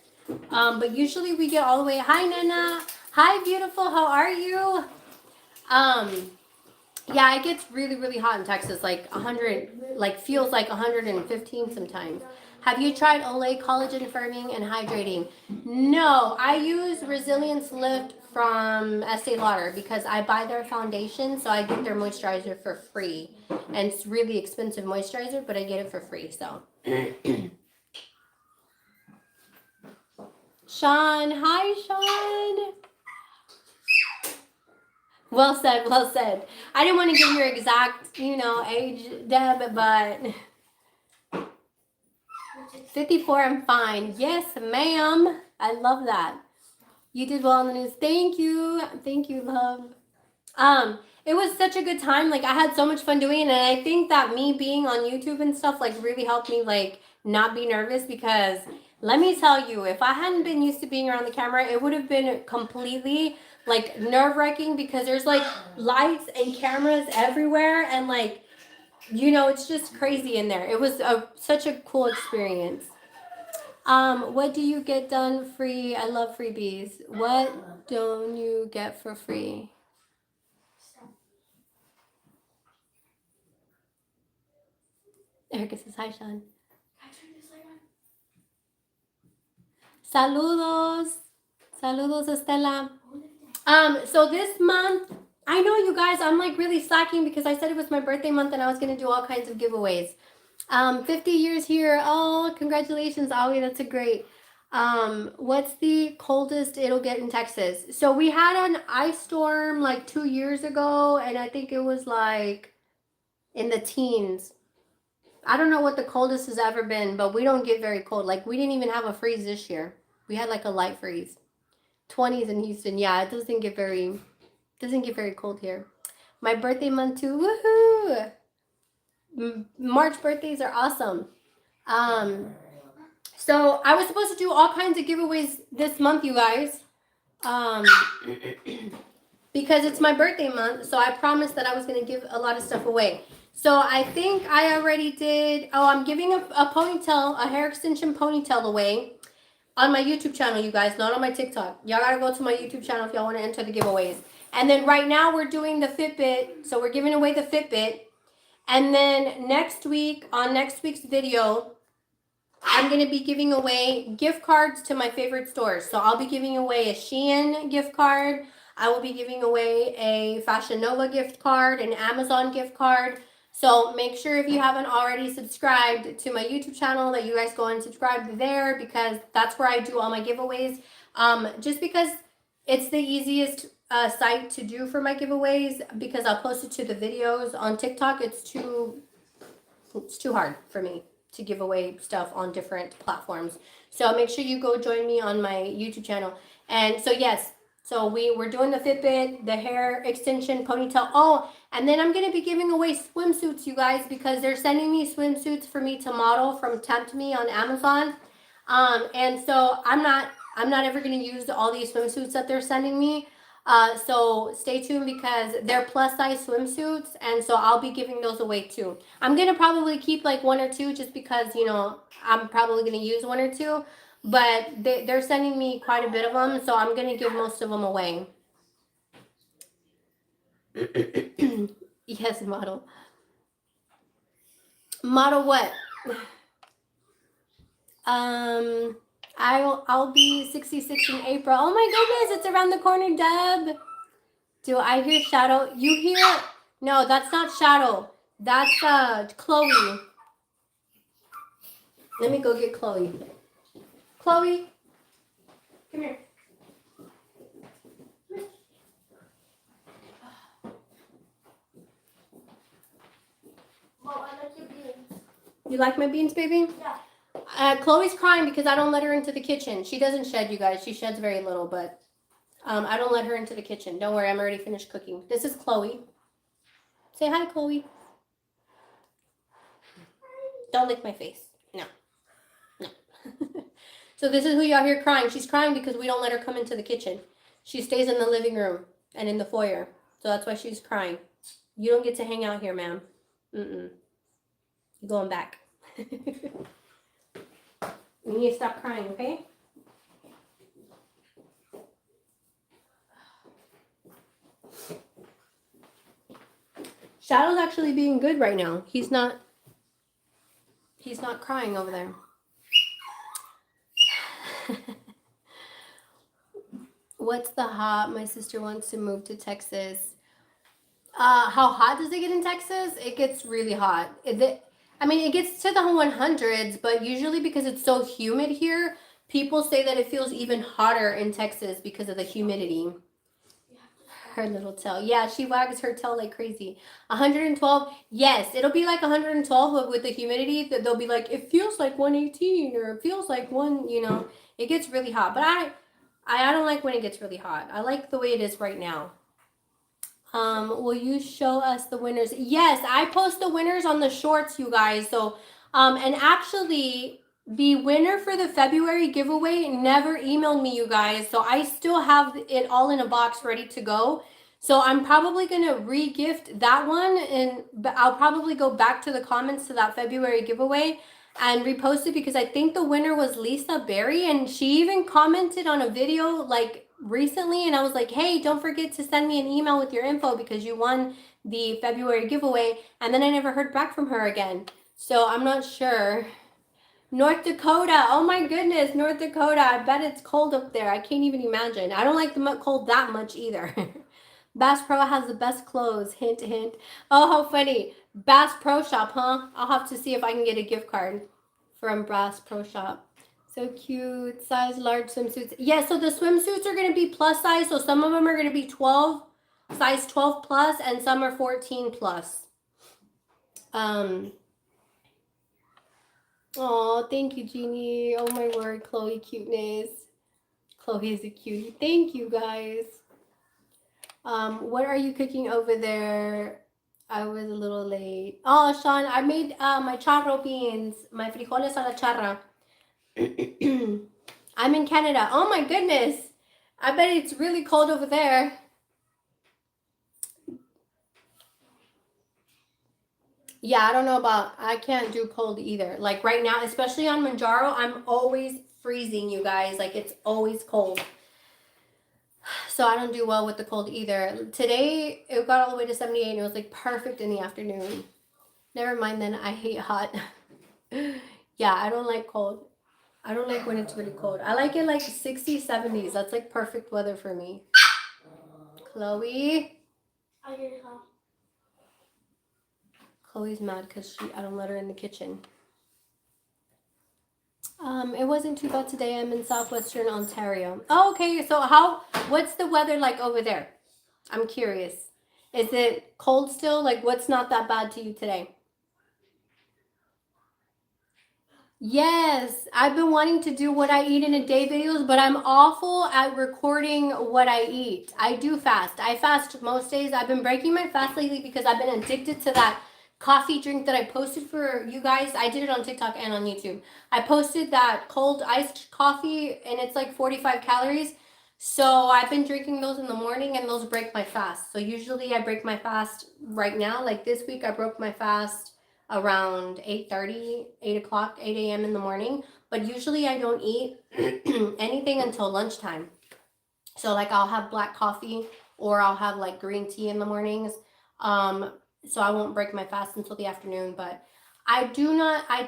But usually we get all the way. Hi, Nana. Hi, beautiful. How are you? Yeah, it gets really, really hot in Texas. Like 100, like feels like 115 sometimes. Have you tried Olay collagen firming and hydrating? No, I use Resilience Lift from Estee Lauder because I buy their foundation, so I get their moisturizer for free. And it's really expensive moisturizer, but I get it for free. So, Sean, hi, Sean. Well said, well said. I didn't want to give your exact, age, Deb, but 54, I'm fine. Yes, ma'am. I love that. You did well on the news. Thank you. Thank you, love. It was such a good time. Like, I had so much fun doing it, and I think that me being on YouTube and stuff, like, really helped me, like, not be nervous because let me tell you, if I hadn't been used to being around the camera, it would have been completely, like, nerve-wracking because there's, like, lights and cameras everywhere, and, like, it's just crazy in there. It was such a cool experience. What do you get done free? I love freebies. What don't you get for free? Erica says, hi, Sean. Saludos. Saludos, Estela. So this month, I know you guys, I'm like really slacking because I said it was my birthday month and I was going to do all kinds of giveaways. 50 years here. Oh, congratulations, Ollie. That's a great. What's the coldest it'll get in Texas? So we had an ice storm like 2 years ago, and I think it was like in the teens. I don't know what the coldest has ever been, but we don't get very cold. Like, we didn't even have a freeze this year. We had like a light freeze. 20s in Houston. Yeah, it doesn't get very cold here. My birthday month too. Woohoo! March birthdays are awesome. So I was supposed to do all kinds of giveaways this month, you guys. Because it's my birthday month, so I promised that I was going to give a lot of stuff away. So I think I already did. Oh, I'm giving a ponytail, a hair extension ponytail away on my YouTube channel, you guys, not on my TikTok. Y'all got to go to my YouTube channel if y'all want to enter the giveaways. And then right now we're doing the Fitbit. So we're giving away the Fitbit. And then next week, on next week's video, I'm going to be giving away gift cards to my favorite stores. So I'll be giving away a Shein gift card. I will be giving away a Fashion Nova gift card, an Amazon gift card. So make sure if you haven't already subscribed to my YouTube channel that you guys go and subscribe there because that's where I do all my giveaways. Just because it's the easiest site to do for my giveaways because I'll post it to the videos. On TikTok, it's too hard for me to give away stuff on different platforms. So make sure you go join me on my YouTube channel. And so yes, so we're doing the Fitbit, the hair extension, ponytail. Oh, and then I'm going to be giving away swimsuits, you guys, because they're sending me swimsuits for me to model from Tempt Me on Amazon. And so I'm not ever going to use all these swimsuits that they're sending me. So stay tuned because they're plus size swimsuits, and so I'll be giving those away too. I'm gonna probably keep like 1 or 2 just because I'm probably gonna use 1 or 2, but they're sending me quite a bit of them, so I'm gonna give most of them away. Yes, model. Model what? I'll be 66 in April. Oh my goodness, it's around the corner, Deb. Do I hear Shadow? You hear? No, that's not Shadow. That's Chloe. Let me go get Chloe. Chloe, come here. Mom, I like your beans. You like my beans, baby? Yeah. Chloe's crying because I don't let her into the kitchen. She doesn't shed, you guys. She sheds very little, but I don't let her into the kitchen. Don't worry, I'm already finished cooking. This is Chloe. Say hi, Chloe. Don't lick my face. No. So this is who y'all hear crying. She's crying because we don't let her come into the kitchen. She stays in the living room and in the foyer. So that's why she's crying. You don't get to hang out here, ma'am. Mm-mm. You're going back. You need to stop crying, okay? Shadow's actually being good right now. He's not crying over there. What's the hot? My sister wants to move to Texas. How hot does it get in Texas? It gets really hot. It gets to the 100s, but usually because it's so humid here, people say that it feels even hotter in Texas because of the humidity. Her little tail. Yeah, she wags her tail like crazy. 112. Yes, it'll be like 112, but with the humidity, they'll be like, it feels like 118 or it feels like it gets really hot. But I don't like when it gets really hot. I like the way it is right now. Will you show us the winners? Yes, I post the winners on the shorts, you guys. So, and actually, the winner for the February giveaway never emailed me, you guys. So I still have it all in a box ready to go. So I'm probably going to re-gift that one, and I'll probably go back to the comments to that February giveaway and repost it because I think the winner was Lisa Berry, and she even commented on a video like recently, and I was like, hey, don't forget to send me an email with your info because you won the February giveaway, and then I never heard back from her again. So I'm not sure. North Dakota. Oh my goodness, North Dakota. I bet it's cold up there. I can't even imagine. I don't like the cold that much either. Bass Pro has the best clothes. Hint, hint. Oh, how funny. Bass Pro Shop, huh? I'll have to see if I can get a gift card from Bass Pro Shop. So cute. Size large swimsuits. Yeah, so the swimsuits are going to be plus size. So some of them are going to be 12, size 12 plus, and some are 14 plus. Oh, thank you, Jeannie. Oh my word, Chloe cuteness. Chloe is a cutie. Thank you, guys. What are you cooking over there? I was a little late. Oh, Sean, I made my charro beans, my frijoles a la charra. I'm in Canada. Oh my goodness. I bet it's really cold over there. Yeah, I don't know I can't do cold either. Like right now, especially on Manjaro, I'm always freezing, you guys. Like it's always cold. So I don't do well with the cold either. Today, it got all the way to 78 and it was like perfect in the afternoon. Never mind then, I hate hot. Yeah, I don't like cold. I don't like when it's really cold. I like it like 60s, 70s. That's like perfect weather for me. Chloe? I hear her. Chloe's mad because I don't let her in the kitchen. It wasn't too bad today. I'm in southwestern Ontario. Oh, okay. So what's the weather like over there? I'm curious. Is it cold still? Like what's not that bad to you today? Yes, I've been wanting to do what I eat in a day videos, but I'm awful at recording what I eat. I do fast. I fast most days. I've been breaking my fast lately because I've been addicted to that coffee drink that I posted for you guys. I did it on TikTok and on YouTube. I posted that cold iced coffee and it's like 45 calories. So I've been drinking those in the morning and those break my fast. So usually I break my fast right now. Like this week I broke my fast around 8:30, 8 o'clock, 8 a.m. in the morning. But usually I don't eat anything until lunchtime. So like I'll have black coffee or I'll have like green tea in the mornings. So I won't break my fast until the afternoon. But I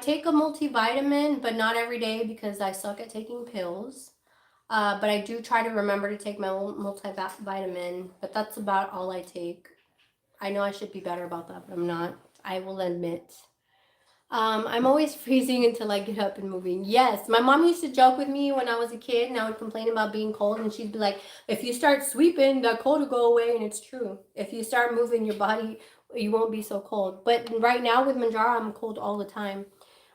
take a multivitamin, but not every day because I suck at taking pills. But I do try to remember to take my multivitamin, but that's about all I take. I know I should be better about that, but I'm not. I will admit. I'm always freezing until I get up and moving. Yes, my mom used to joke with me when I was a kid and I would complain about being cold and she'd be like, if you start sweeping, that cold will go away. And it's true. If you start moving your body, you won't be so cold. But right now with Manjaro, I'm cold all the time.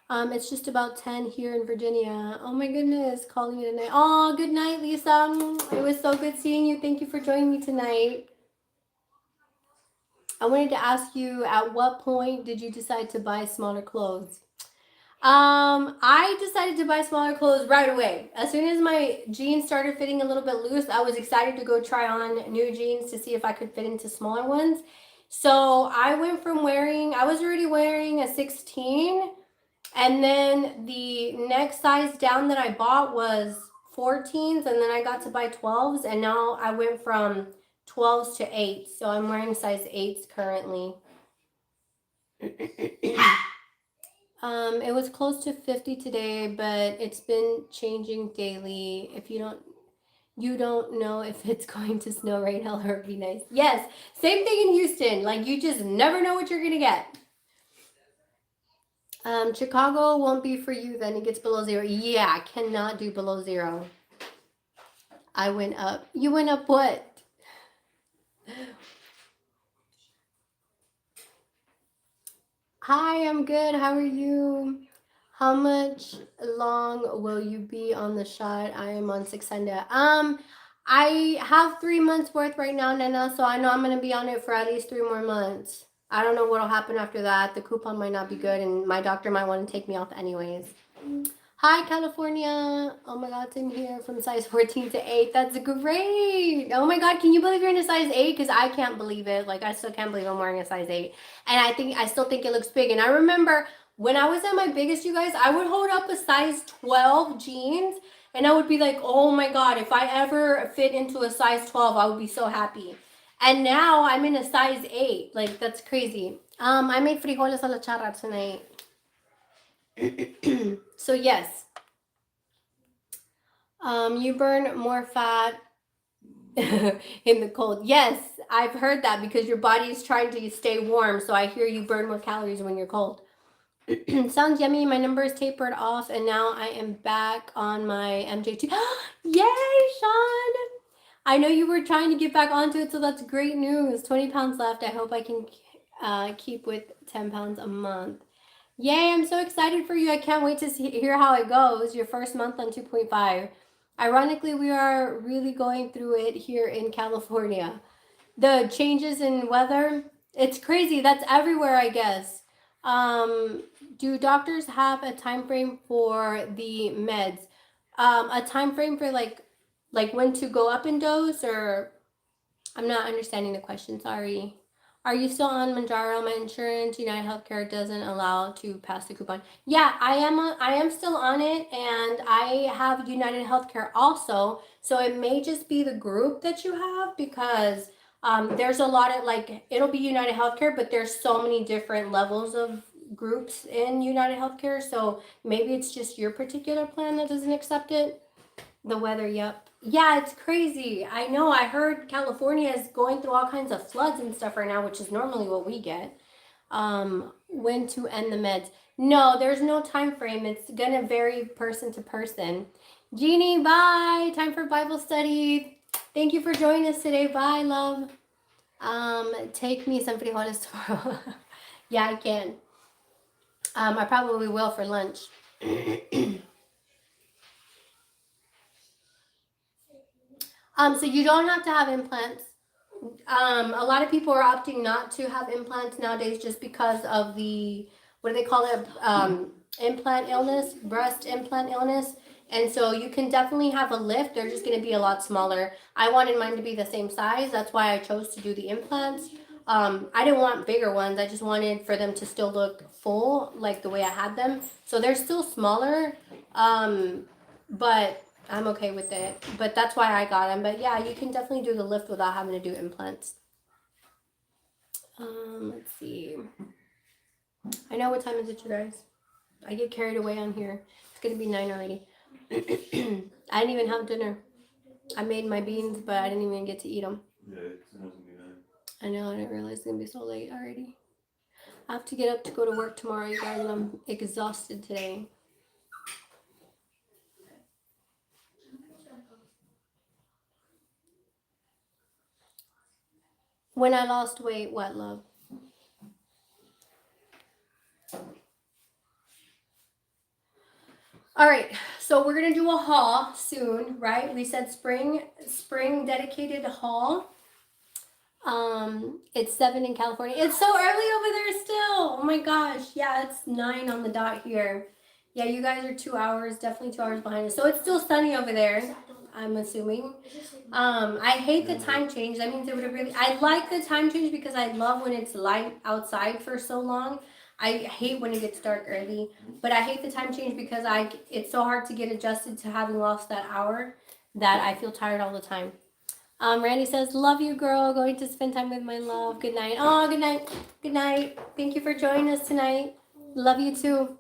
It's just about 10 here in Virginia. Oh my goodness, calling it a night. Oh, good night, Lisa. It was so good seeing you. Thank you for joining me tonight. I wanted to ask you, at what point did you decide to buy smaller clothes? I decided to buy smaller clothes right away. As soon as my jeans started fitting a little bit loose, I was excited to go try on new jeans to see if I could fit into smaller ones. So I went from I was already wearing a 16, and then the next size down that I bought was 14s, and then I got to buy 12s, and now I went from 12s to 8s. So I'm wearing size 8s currently. It was close to 50 today, but it's been changing daily. If you don't know if it's going to snow right now or be nice. Yes, same thing in Houston. Like you just never know what you're gonna get. Chicago won't be for you then. It gets below 0. Yeah, I cannot do below 0. I went up. You went up what? Hi, I'm good. How are you? How much long will you be on the shot? I am on 600. I have 3 months worth right now, Nana, so I know I'm gonna be on it for at least 3 more months. I don't know what'll happen after that. The coupon might not be good, and my doctor might want to take me off anyways. Hi, California. Oh my God, I'm here from size 14 to 8. That's great. Oh my God, can you believe you're in a size 8? Because I can't believe it. Like, I still can't believe I'm wearing a size 8. And I still think it looks big. And I remember when I was at my biggest, you guys, I would hold up a size 12 jeans and I would be like, oh my God, if I ever fit into a size 12, I would be so happy. And now I'm in a size 8. Like, that's crazy. I made frijoles a la charra tonight. So yes, you burn more fat in the cold. Yes, I've heard that because your body is trying to stay warm. So I hear you burn more calories when you're cold. Sounds yummy. My number is tapered off, and now I am back on my MJ2. Yay, Sean! I know you were trying to get back onto it, so that's great news. 20 pounds left. I hope I can keep with 10 pounds a month. Yay, I'm so excited for you. I can't wait to hear how it goes. Your first month on 2.5. Ironically, we are really going through it here in California. The changes in weather, it's crazy. That's everywhere, I guess. Do doctors have a time frame for the meds? A time frame for like when to go up in dose, or I'm not understanding the question. Sorry. Are you still on Manjaro? My insurance, United Healthcare doesn't allow to pass the coupon. Yeah, I am still on it, and I have United Healthcare also. So it may just be the group that you have, because there's a lot of, like, it'll be United Healthcare, but there's so many different levels of groups in United Healthcare. So maybe it's just your particular plan that doesn't accept it. The weather, yep. Yeah, it's crazy. I know. I heard California is going through all kinds of floods and stuff right now, which is normally what we get. When to end the meds? No, there's no time frame. It's gonna vary person to person. Jeannie, bye. Time for Bible study. Thank you for joining us today. Bye, love. Take me some frijoles tomorrow. Yeah, I can. I probably will for lunch. So you don't have to have implants. A lot of people are opting not to have implants nowadays just because of the, what do they call it? Implant illness, breast implant illness. And so you can definitely have a lift. They're just going to be a lot smaller. I wanted mine to be the same size. That's why I chose to do the implants. I didn't want bigger ones. I just wanted for them to still look full, like the way I had them. So they're still smaller, but I'm okay with it. But that's why I got them. But yeah, you can definitely do the lift without having to do implants. Let's see. I know, what time is it, you guys? I get carried away on here. It's gonna be 9 already. I didn't even have dinner. I made my beans, but I didn't even get to eat them. Yeah, it's almost gonna be 9. I know, I didn't realize it's gonna be so late already. I have to get up to go to work tomorrow, you guys, and I'm exhausted today. When I lost weight, what, love? All right, so we're gonna do a haul soon, right? We said spring dedicated haul. It's 7 in California. It's so early over there still. Oh my gosh. Yeah, it's 9 on the dot here. Yeah, you guys are 2 hours, definitely 2 hours behind us. So it's still sunny over there, I'm assuming. I hate the time change. That means it would have really. I like the time change because I love when it's light outside for so long. I hate when it gets dark early, but I hate the time change because it's so hard to get adjusted to having lost that hour that I feel tired all the time. Randy says, "Love you, girl. Going to spend time with my love. Good night." Oh, good night. Good night. Thank you for joining us tonight. Love you too.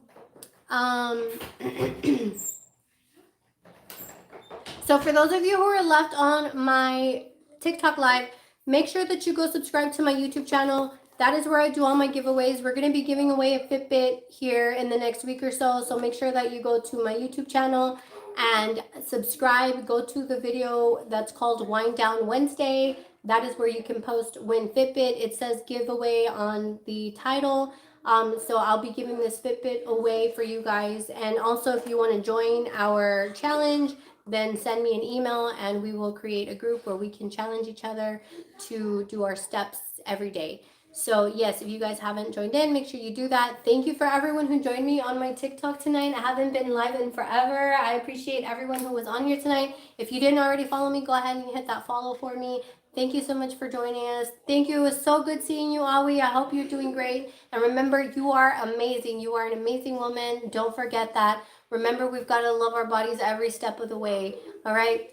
So for those of you who are left on my TikTok live, make sure that you go subscribe to my YouTube channel. That is where I do all my giveaways. We're going to be giving away a Fitbit here in the next week or so. So make sure that you go to my YouTube channel and subscribe. Go to the video that's called Wind Down Wednesday. That is where you can post win Fitbit. It says giveaway on the title. So I'll be giving this Fitbit away for you guys. And also if you want to join our challenge, then send me an email and we will create a group where we can challenge each other to do our steps every day. So yes, if you guys haven't joined in, make sure you do that. Thank you for everyone who joined me on my TikTok tonight. I haven't been live in forever. I appreciate everyone who was on here tonight. If you didn't already follow me, go ahead and hit that follow for me. Thank you so much for joining us. Thank you. It was so good seeing you, Awi. I hope you're doing great. And remember, you are amazing. You are an amazing woman. Don't forget that. Remember, we've got to love our bodies every step of the way. All right.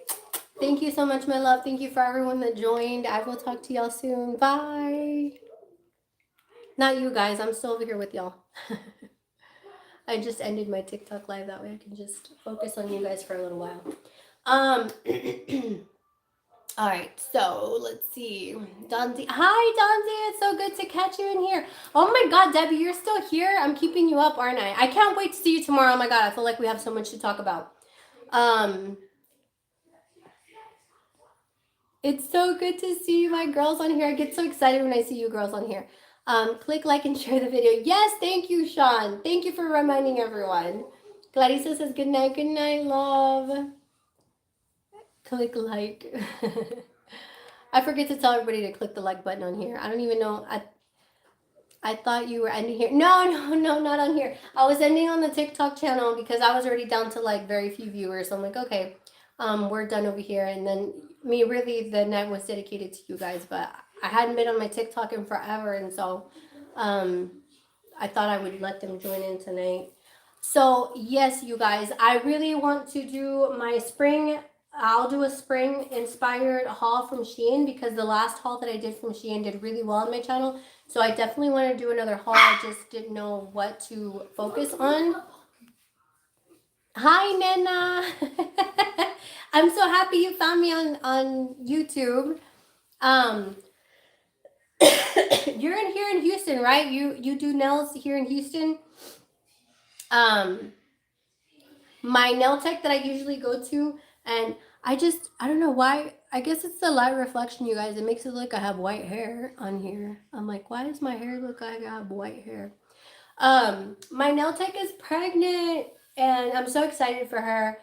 Thank you so much, my love. Thank you for everyone that joined. I will talk to y'all soon. Bye. Not you guys. I'm still over here with y'all. I just ended my TikTok live. That way I can just focus on you guys for a little while. All right, so let's see. Donzi. Hi, Donzi. It's so good to catch you in here. Oh my God, Debbie, you're still here? I'm keeping you up, aren't I? I can't wait to see you tomorrow. Oh my God, I feel like we have so much to talk about. It's so good to see you, my girls on here. I get so excited when I see you girls on here. Click like and share the video. Yes, thank you, Sean. Thank you for reminding everyone. Clarissa says good night, love. Click like. I forget to tell everybody to click the like button on here. I don't even know. I thought you were ending here. No, not on here. I was ending on the TikTok channel because I was already down to like very few viewers. So I'm like, okay, we're done over here. And then really the night was dedicated to you guys, but I hadn't been on my TikTok in forever. And so I thought I would let them join in tonight. So yes, you guys, I really want to do my spring. I'll do a spring inspired haul from Shein because the last haul that I did from Shein did really well on my channel. So I definitely want to do another haul. I just didn't know what to focus on. Hi, Nena. I'm so happy you found me on YouTube. You're here in Houston, right? You do nails here in Houston. My nail tech that I usually go to, and I don't know why. I guess it's the light reflection, you guys. It makes it look like I have white hair on here. I'm like, why does my hair look like I have white hair? My nail tech is pregnant, and I'm so excited for her.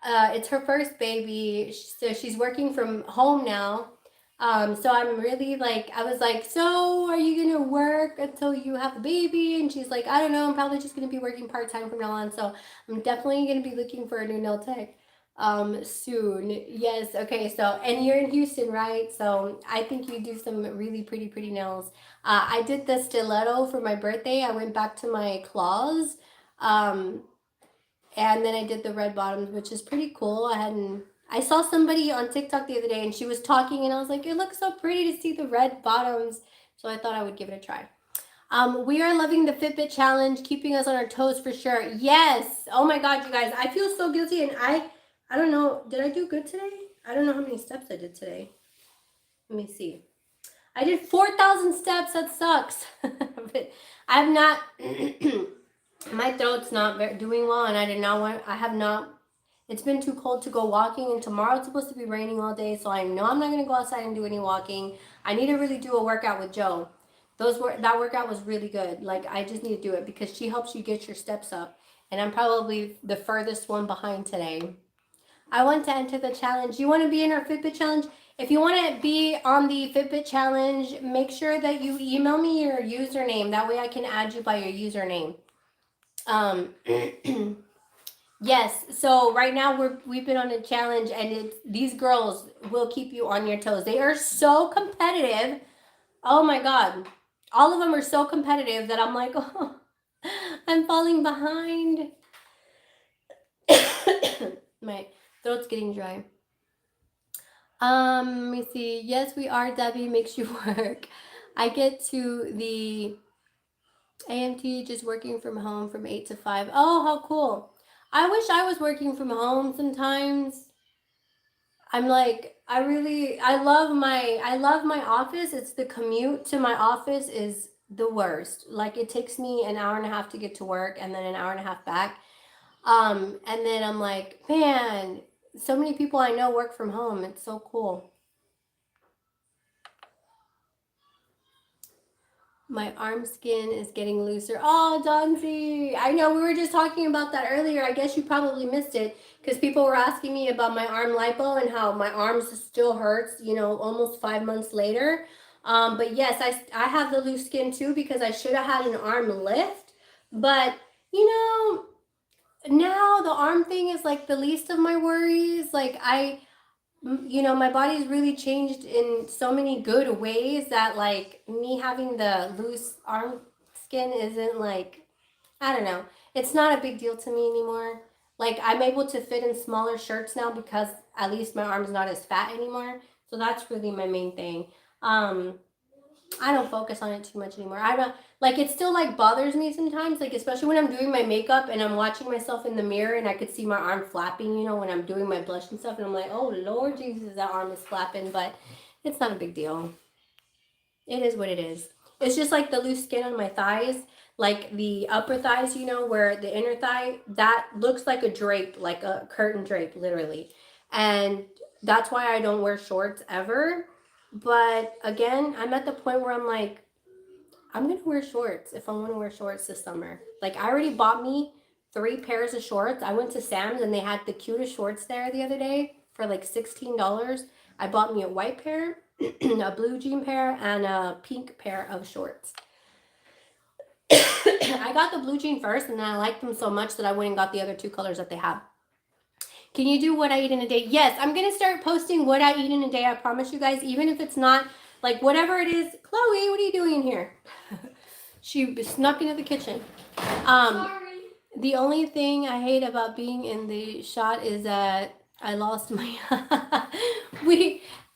It's her first baby, so she's working from home now. So I'm really like, I was like, so are you gonna work until you have a baby? And she's like, I don't know, I'm probably just gonna be working part-time from now on. So I'm definitely gonna be looking for a new nail tech soon. Yes, okay, so, and you're in Houston, right? So I think you do some really pretty nails. I did the stiletto for my birthday. I went back to my claws. And then I did the red bottoms, which is pretty cool. I saw somebody on TikTok the other day and she was talking and I was like, it looks so pretty to see the red bottoms. So I thought I would give it a try. We are loving the Fitbit challenge, keeping us on our toes for sure. Yes. Oh my God, you guys, I feel so guilty. And I don't know, did I do good today? I don't know how many steps I did today. Let me see. I did 4,000 steps. That sucks. But I'm not, my throat's not doing well and I have not. It's been too cold to go walking, and tomorrow it's supposed to be raining all day, so I know I'm not going to go outside and do any walking. I need to really do a workout with Joe. That workout was really good. Like, I just need to do it because she helps you get your steps up, and I'm probably the furthest one behind today. I want to enter the challenge. You want to be in our Fitbit challenge? If you want to be on the Fitbit challenge, make sure that you email me your username. That way I can add you by your username. Um, yes. So right now we've been on a challenge, and these girls will keep you on your toes. They are so competitive. Oh my god, all of them are so competitive that I'm like, oh, I'm falling behind. My throat's getting dry. Let me see. Yes, we are. Debbie makes you work. I get to the AMT just working from home from 8 to 5. Oh, how cool. I wish I was working from home sometimes. I'm like, I love my office. It's the commute to my office is the worst. Like it takes me an hour and a half to get to work and then an hour and a half back. And then I'm like, man, so many people I know work from home. It's so cool. My arm skin is getting looser. Oh, Donzi. I know we were just talking about that earlier. I guess you probably missed it because people were asking me about my arm lipo and how my arms still hurts, almost 5 months later. But yes, I have the loose skin too because I should have had an arm lift. But, now the arm thing is like the least of my worries. Like my body's really changed in so many good ways that like me having the loose arm skin isn't like, I don't know, it's not a big deal to me anymore. Like I'm able to fit in smaller shirts now because at least my arm's not as fat anymore, so that's really my main thing. I don't focus on it too much anymore. I don't like it still like bothers me sometimes, like especially when I'm doing my makeup and I'm watching myself in the mirror and I could see my arm flapping, when I'm doing my blush and stuff, and I'm like, oh Lord Jesus, that arm is flapping, but it's not a big deal. It is what it is. It's just like the loose skin on my thighs, like the upper thighs, where the inner thigh, that looks like a drape, like a curtain drape, literally. And that's why I don't wear shorts ever. But again, I'm at the point where I'm like, I'm gonna wear shorts if I want to wear shorts this summer. Like I already bought me 3 pairs of shorts. I went to Sam's and they had the cutest shorts there the other day for like $16. I bought me a white pair, a blue jean pair, and a pink pair of shorts. I got the blue jean first and then I liked them so much that I went and got the other 2 colors that they have. Can you do what I eat in a day? Yes, I'm going to start posting what I eat in a day. I promise you guys, even if it's not like whatever it is. Chloe, what are you doing here? She snuck into the kitchen. Sorry. The only thing I hate about being in the shot is that I lost my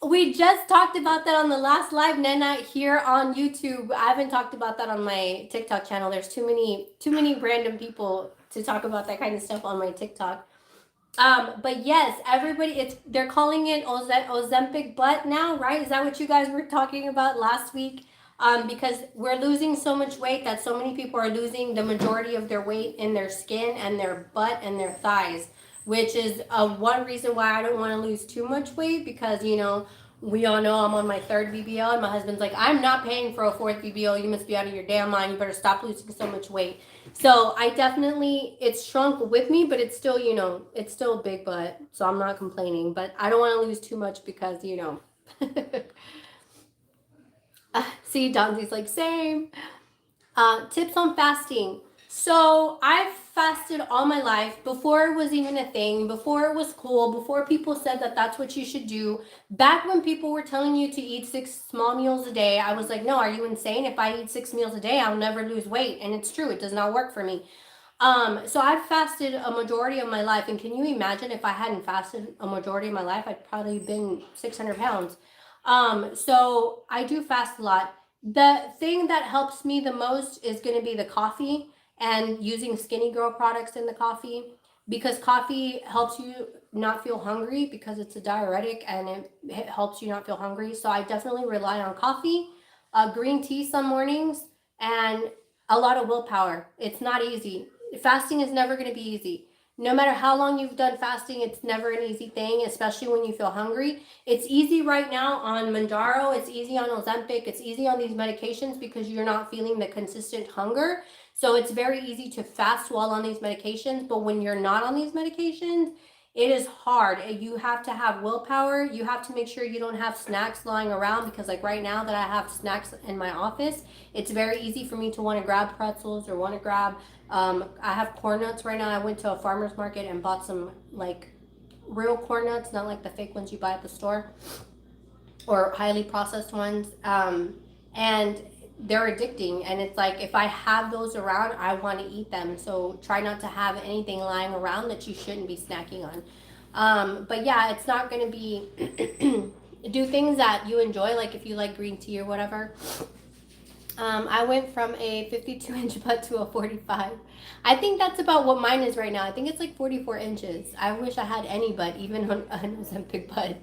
we just talked about that on the last live, Nena, here on YouTube. I haven't talked about that on my TikTok channel. There's too many random people to talk about that kind of stuff on my TikTok. But yes, everybody, they're calling it Ozempic butt now, right? Is that what you guys were talking about last week? Because we're losing so much weight that so many people are losing the majority of their weight in their skin and their butt and their thighs, which is one reason why I don't want to lose too much weight because, we all know I'm on my 3rd BBL and my husband's like, I'm not paying for a 4th BBL. You must be out of your damn mind. You better stop losing so much weight. So I definitely, it's shrunk with me, but it's still, it's still a big butt. So I'm not complaining, but I don't want to lose too much because, see, Donzi's like, same. Tips on fasting. So I've fasted all my life before it was even a thing, before it was cool, before people said that that's what you should do. Back when people were telling you to eat 6 small meals a day, I was like, no, are you insane? If I eat 6 meals a day, I'll never lose weight. And it's true. It does not work for me. So I've fasted a majority of my life. And can you imagine if I hadn't fasted a majority of my life, I'd probably been 600 pounds. So I do fast a lot. The thing that helps me the most is going to be the coffee and using Skinny Girl products in the coffee, because coffee helps you not feel hungry because it's a diuretic and it helps you not feel hungry. So I definitely rely on coffee, green tea some mornings, and a lot of willpower. It's not easy. Fasting is never going to be easy. No matter how long you've done fasting, it's never an easy thing, especially when you feel hungry. It's easy right now on Mounjaro. It's easy on Ozempic. It's easy on these medications because you're not feeling the consistent hunger. So it's very easy to fast while on these medications. But when you're not on these medications, It is hard. You have to have willpower. You have to make sure you don't have snacks lying around, because like right now that I have snacks in my office, it's very easy for me to want to grab pretzels or want to grab, I have corn nuts right now. I went to a farmer's market and bought some like real corn nuts, not like the fake ones you buy at the store or highly processed ones. And they're addicting, and it's like if I have those around, I want to eat them. So try not to have anything lying around that you shouldn't be snacking on. But yeah, it's not going to be do things that you enjoy, like if you like green tea or whatever. I went from a 52-inch butt to a 45. I think that's about what mine is right now. I think it's like 44 inches. I wish I had any butt, even on an Ozempic butt.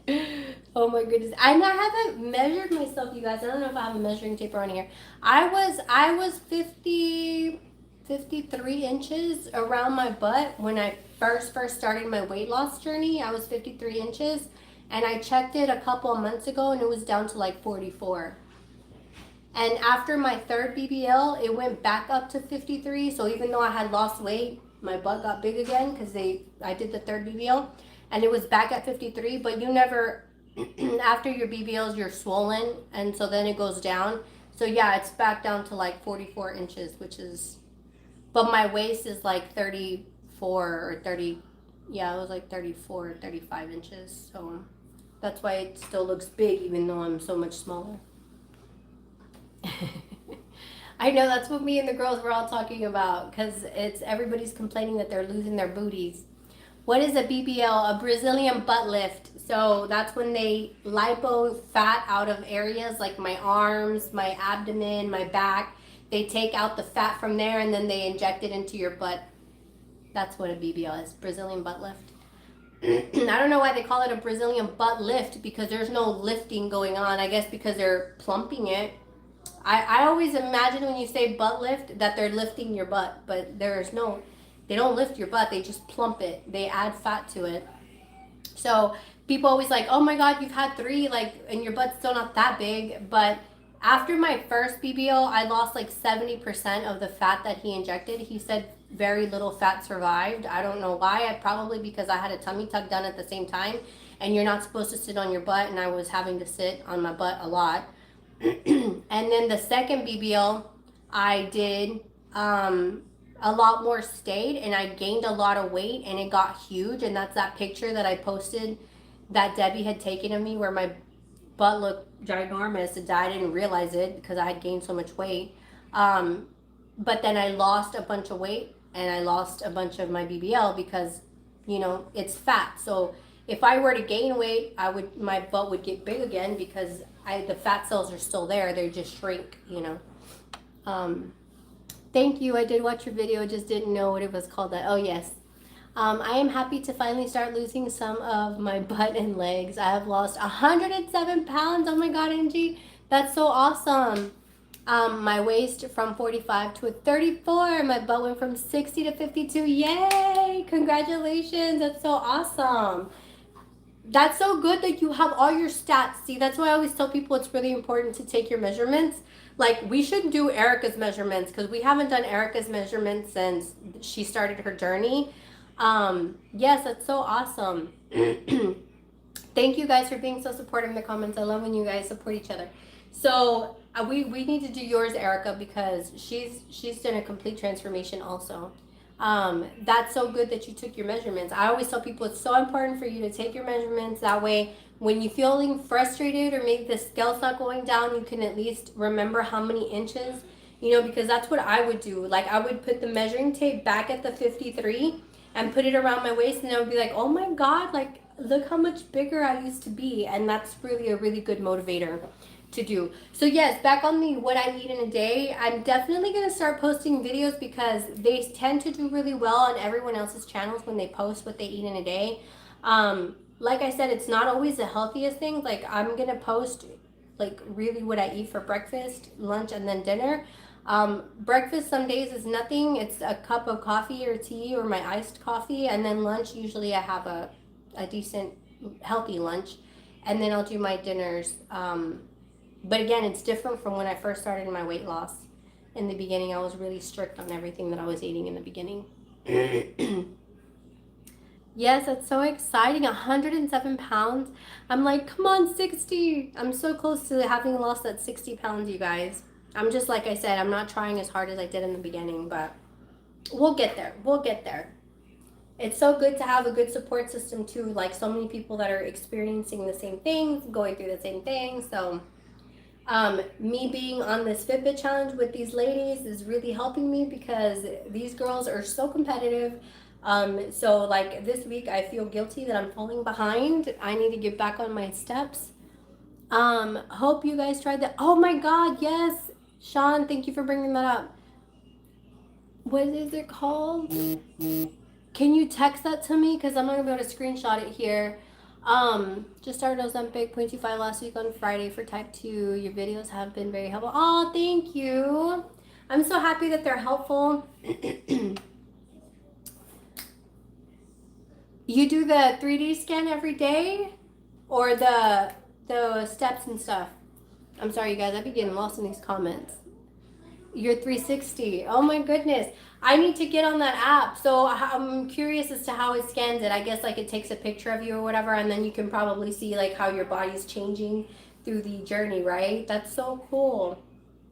Oh my goodness. I haven't measured myself, you guys. I don't know if I have a measuring tape around here. I was 53 inches around my butt when I first started my weight loss journey. I was 53 inches, and I checked it a couple of months ago, and it was down to like 44. And after my third BBL, it went back up to 53. So even though I had lost weight, my butt got big again because I did the third BBL, and it was back at 53. But you never, after your BBLs, you're swollen, and so then it goes down. So yeah, it's back down to like 44 inches, which is, but my waist is like 34 or 30. Yeah, it was like 34 or 35 inches. So that's why it still looks big, even though I'm so much smaller. I know, that's what me and the girls were all talking about, because everybody's complaining that they're losing their booties. What is a BBL? A Brazilian butt lift. So that's when they lipo fat out of areas like my arms, my abdomen, my back. They take out the fat from there and then they inject it into your butt. That's what a BBL is, Brazilian butt lift. I don't know why they call it a Brazilian butt lift, because there's no lifting going on. I guess because they're plumping it. I always imagine when you say butt lift that they're lifting your butt, but they don't lift your butt, they just plump it. They add fat to it. So people always like, oh my God, you've had 3, like, and your butt's still not that big. But after my first BBL, I lost like 70% of the fat that he injected. He said very little fat survived. I don't know why. Probably because I had a tummy tuck done at the same time, and you're not supposed to sit on your butt, and I was having to sit on my butt a lot. And then the second BBL, I did a lot more stayed, and I gained a lot of weight, and it got huge. And that's that picture that I posted that Debbie had taken of me where my butt looked ginormous, and I didn't realize it because I had gained so much weight. But then I lost a bunch of weight, and I lost a bunch of my BBL because, you know, it's fat. So if I were to gain weight, my butt would get big again because the fat cells are still there. They just shrink, you know. Thank you. I did watch your video. Just didn't know what it was called. Oh, yes. I am happy to finally start losing some of my butt and legs. I have lost 107 pounds. Oh my God, Angie. That's so awesome. My waist from 45 to a 34. My butt went from 60 to 52. Yay! Congratulations. That's so awesome. That's so good that you have all your stats. See, that's why I always tell people it's really important to take your measurements. Like, we should do Erica's measurements because we haven't done Erica's measurements since she started her journey. Yes, that's so awesome. Thank you guys for being so supportive in the comments. I love when you guys support each other. So we need to do yours, Erica, because she's done a complete transformation also. That's so good that you took your measurements. I always tell people it's so important for you to take your measurements. That way, when you're feeling frustrated or maybe the scale's not going down, you can at least remember how many inches, you know, because that's what I would do. Like, I would put the measuring tape back at the 53 and put it around my waist, and I would be like, oh my God, like, look how much bigger I used to be. And that's really a really good motivator to do. So yes, back on the what I eat in a day, I'm definitely going to start posting videos because they tend to do really well on everyone else's channels when they post what they eat in a day. Like I said, it's not always the healthiest thing. Like, I'm going to post like really what I eat for breakfast, lunch, and then dinner. Breakfast some days is nothing. It's a cup of coffee or tea or my iced coffee. And then lunch, usually I have a decent healthy lunch. And then I'll do my dinners. But again, it's different from when I first started my weight loss. In the beginning, I was really strict on everything that I was eating in the beginning. Yes, that's so exciting. 107 pounds. I'm like, come on, 60. I'm so close to having lost that 60 pounds, you guys. I'm just like I said, I'm not trying as hard as I did in the beginning, but we'll get there. We'll get there. It's so good to have a good support system too, like so many people that are experiencing the same things, going through the same things. So me being on this Fitbit challenge with these ladies is really helping me because these girls are so competitive. So like this week I feel guilty that I'm falling behind. I need to get back on my steps. Hope you guys tried that. Oh my God, yes. Sean, thank you for bringing that up. What is it called? Can you text that to me? Because I'm not going to be able to screenshot it here. Just started Ozempic 0.25 last week on Friday for type 2. Your videos have been very helpful. Oh, thank you. I'm so happy that they're helpful. You do the 3D scan every day? Or the steps and stuff? I'm sorry, you guys. I've been getting lost in these comments. You're 360. Oh my goodness. I need to get on that app. So I'm curious as to how it scans it. I guess like it takes a picture of you or whatever, and then you can probably see like how your body's changing through the journey, right? That's so cool.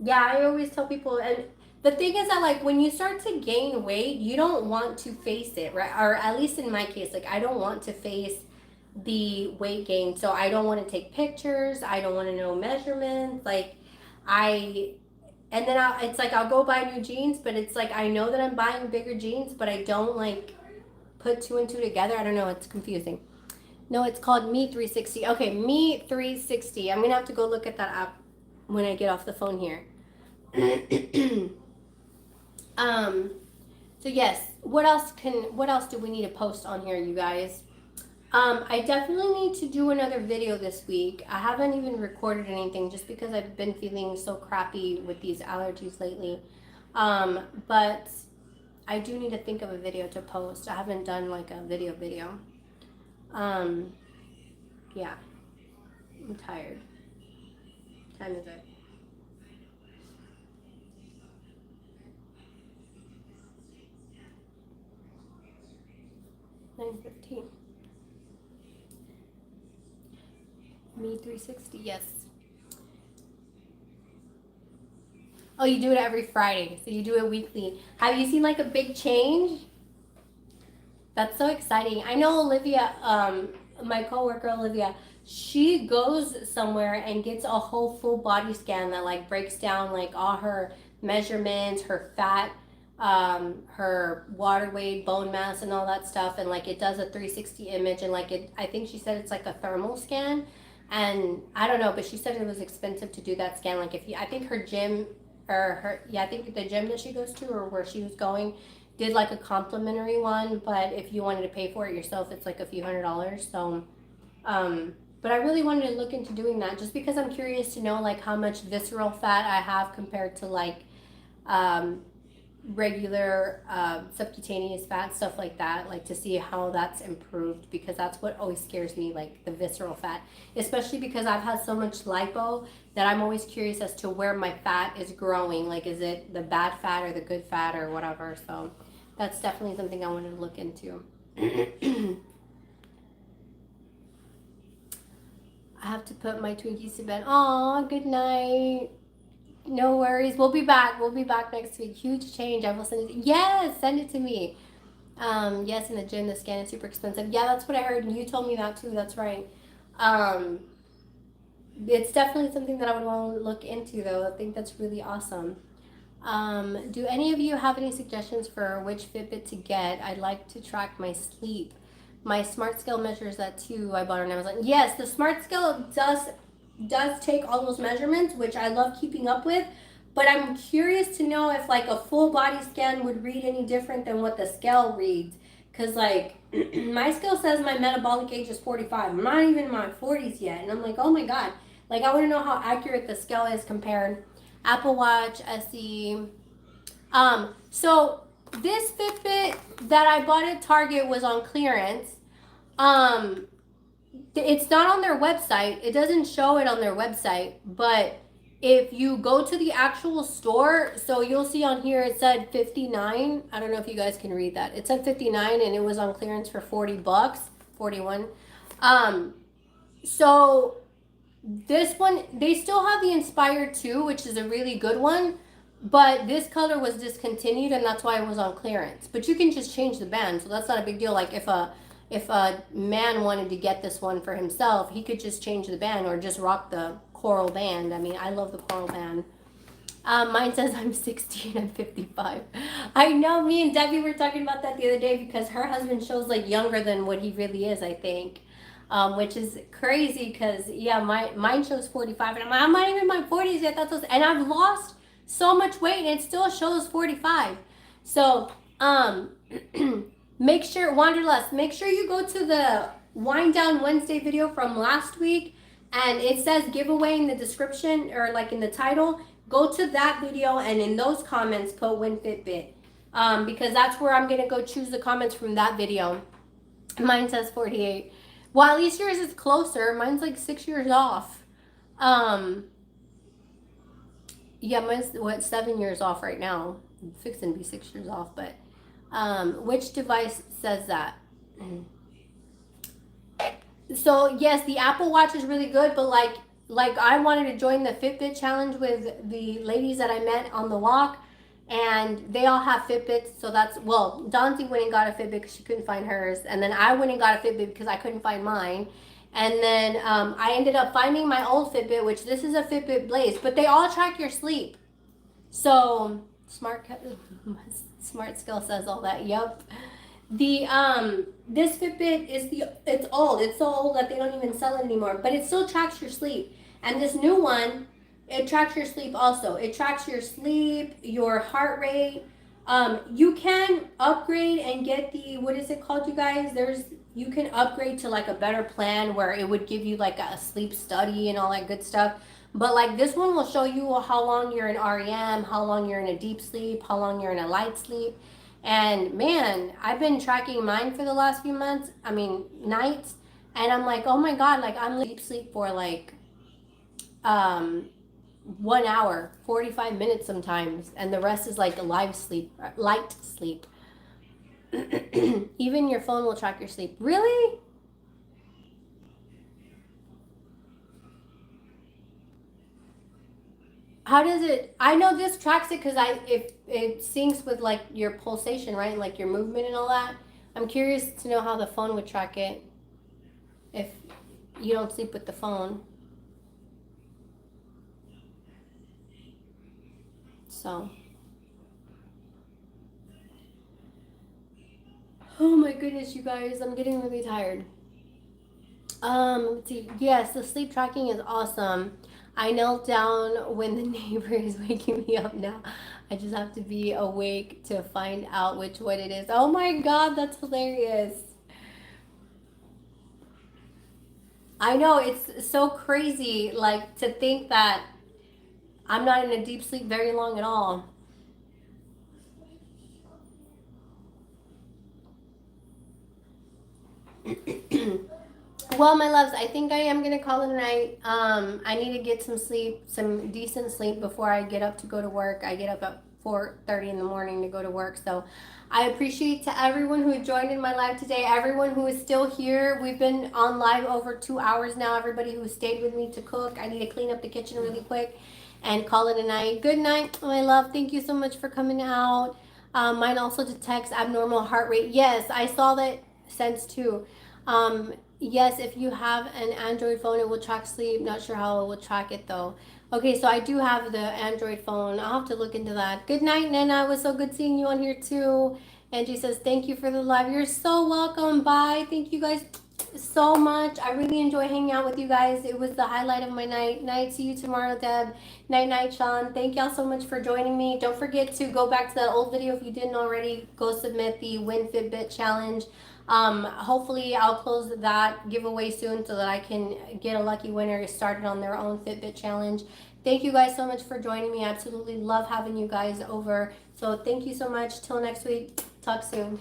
Yeah, I always tell people, and the thing is that like when you start to gain weight, you don't want to face it, right? Or at least in my case, like I don't want to face the weight gain. So I don't want to take pictures. I don't want to know measurements. Like I and then it's like I'll go buy new jeans, but it's like I know that I'm buying bigger jeans, but I don't like put two and two together. I don't know. It's confusing. No, it's called Me 360. Okay, Me 360. I'm gonna have to go look at that app when I get off the phone here. So yes, what else do we need to post on here, you guys? I definitely need to do another video this week. I haven't even recorded anything just because I've been feeling so crappy with these allergies lately. But I do need to think of a video to post. I haven't done like a video. Yeah, I'm tired. What time is it? $9:15. Me 360, yes. Oh, you do it every Friday, so you do it weekly. Have you seen like a big change? That's so exciting. I know Olivia, my coworker Olivia, she goes somewhere and gets a whole full body scan that like breaks down like all her measurements, her fat, her water weight, bone mass, and all that stuff, and like it does a 360 image, and like it, I think she said it's like a thermal scan, and I don't know, but she said it was expensive to do that scan. Like if you, I think her gym, or her, yeah, I think the gym that she goes to or where she was going did like a complimentary one, but if you wanted to pay for it yourself, it's like a few $100s. So, but I really wanted to look into doing that just because I'm curious to know like how much visceral fat I have compared to like regular subcutaneous fat, stuff like that, like to see how that's improved, because that's what always scares me, like the visceral fat, especially because I've had so much lipo that I'm always curious as to where my fat is growing, like is it the bad fat or the good fat or whatever. So that's definitely something I wanted to look into. I have to put my Twinkies to bed. Aw, good night. No worries. We'll be back. We'll be back next week. Huge change. I will send it. Yes, send it to me. Yes, in the gym, the scan is super expensive. Yeah, that's what I heard. And you told me that too. That's right. It's definitely something that I would want to look into, though. I think that's really awesome. Do any of you have any suggestions for which Fitbit to get? I'd like to track my sleep. My Smart Scale measures that too. I bought it on Amazon. Yes, the Smart Scale does take all those measurements, which I love keeping up with, but I'm curious to know if like a full body scan would read any different than what the scale reads, because like my scale says my metabolic age is 45. I'm not even in my 40s yet, and I'm like, oh my god, like I want to know how accurate the scale is compared. Apple Watch SE. So this Fitbit that I bought at Target was on clearance. It's not on their website. It doesn't show it on their website, but if you go to the actual store, so you'll see on here it said 59. I don't know if you guys can read that. It said 59 and it was on clearance for $40, 41. So this one, they still have the Inspired 2, which is a really good one, but this color was discontinued and that's why it was on clearance. But you can just change the band, so that's not a big deal. Like if a man wanted to get this one for himself, he could just change the band or just rock the coral band. I mean, I love the coral band. Mine says I'm 60 and I'm 55. I know, me and Debbie were talking about that the other day because her husband shows like younger than what he really is, I think. Which is crazy because, yeah, mine shows 45 and I'm not even in my 40s yet. And I've lost so much weight and it still shows 45. So, make sure, Wanderlust, make sure you go to the Wind Down Wednesday video from last week and it says giveaway in the description or like in the title. Go to that video and in those comments put Win Fitbit because that's where I'm going to go choose the comments from that video. Mine says 48. Well, at least yours is closer. Mine's like 6 years off. Yeah, mine's 7 years off right now. I'm fixing to be 6 years off, but which device says that? So yes, the Apple Watch is really good, but like I wanted to join the Fitbit challenge with the ladies that I met on the walk, and they all have Fitbits. So that's, well, Donzi went and got a Fitbit because she couldn't find hers, and then I went and got a Fitbit because I couldn't find mine. And then I ended up finding my old Fitbit, which this is a Fitbit Blaze, but they all track your sleep. So Smart Skill says all that. Yep. The this Fitbit is it's old. It's so old that they don't even sell it anymore, but it still tracks your sleep. And this new one, it tracks your sleep also. It tracks your sleep, your heart rate. You can upgrade and get the, what is it called, you guys? You can upgrade to like a better plan where it would give you like a sleep study and all that good stuff. But like this one will show you how long you're in REM, how long you're in a deep sleep, how long you're in a light sleep. And man, I've been tracking mine for the last few months, nights. And I'm like, oh my God, like I'm deep sleep for like 1 hour, 45 minutes sometimes. And the rest is like light sleep. Even your phone will track your sleep. Really? How does it? I know this tracks it because if it syncs with like your pulsation, right? Like your movement and all that. I'm curious to know how the phone would track it if you don't sleep with the phone. So. Oh my goodness, you guys, I'm getting really tired. Let's see. Yes, the sleep tracking is awesome. I knelt down when the neighbor is waking me up now. I just have to be awake to find out which one it is. Oh my God, that's hilarious. I know, it's so crazy, like, to think that I'm not in a deep sleep very long at all. Well, my loves, I think I am going to call it a night. I need to get some sleep, some decent sleep before I get up to go to work. I get up at 4:30 in the morning to go to work. So I appreciate to everyone who joined in my live today, everyone who is still here. We've been on live over 2 hours now. Everybody who stayed with me to cook. I need to clean up the kitchen really quick and call it a night. Good night, my love. Thank you so much for coming out. Mine also detects abnormal heart rate. Yes, I saw that sense too. Yes, if you have an Android phone, it will track sleep. Not sure how it will track it though. Okay, so I do have the Android phone. I'll have to look into that. Good night, Nana. It was so good seeing you on here too. Angie says, thank you for the live. You're so welcome. Bye. Thank you guys so much. I really enjoy hanging out with you guys. It was the highlight of my night. Night. See you tomorrow, Deb. Night, night, Sean. Thank y'all so much for joining me. Don't forget to go back to that old video if you didn't already. Go submit the Win Fitbit challenge. Hopefully I'll close that giveaway soon so that I can get a lucky winner started on their own Fitbit challenge. Thank you guys so much for joining me. I absolutely love having you guys over. So thank you so much. Till next week. Talk soon.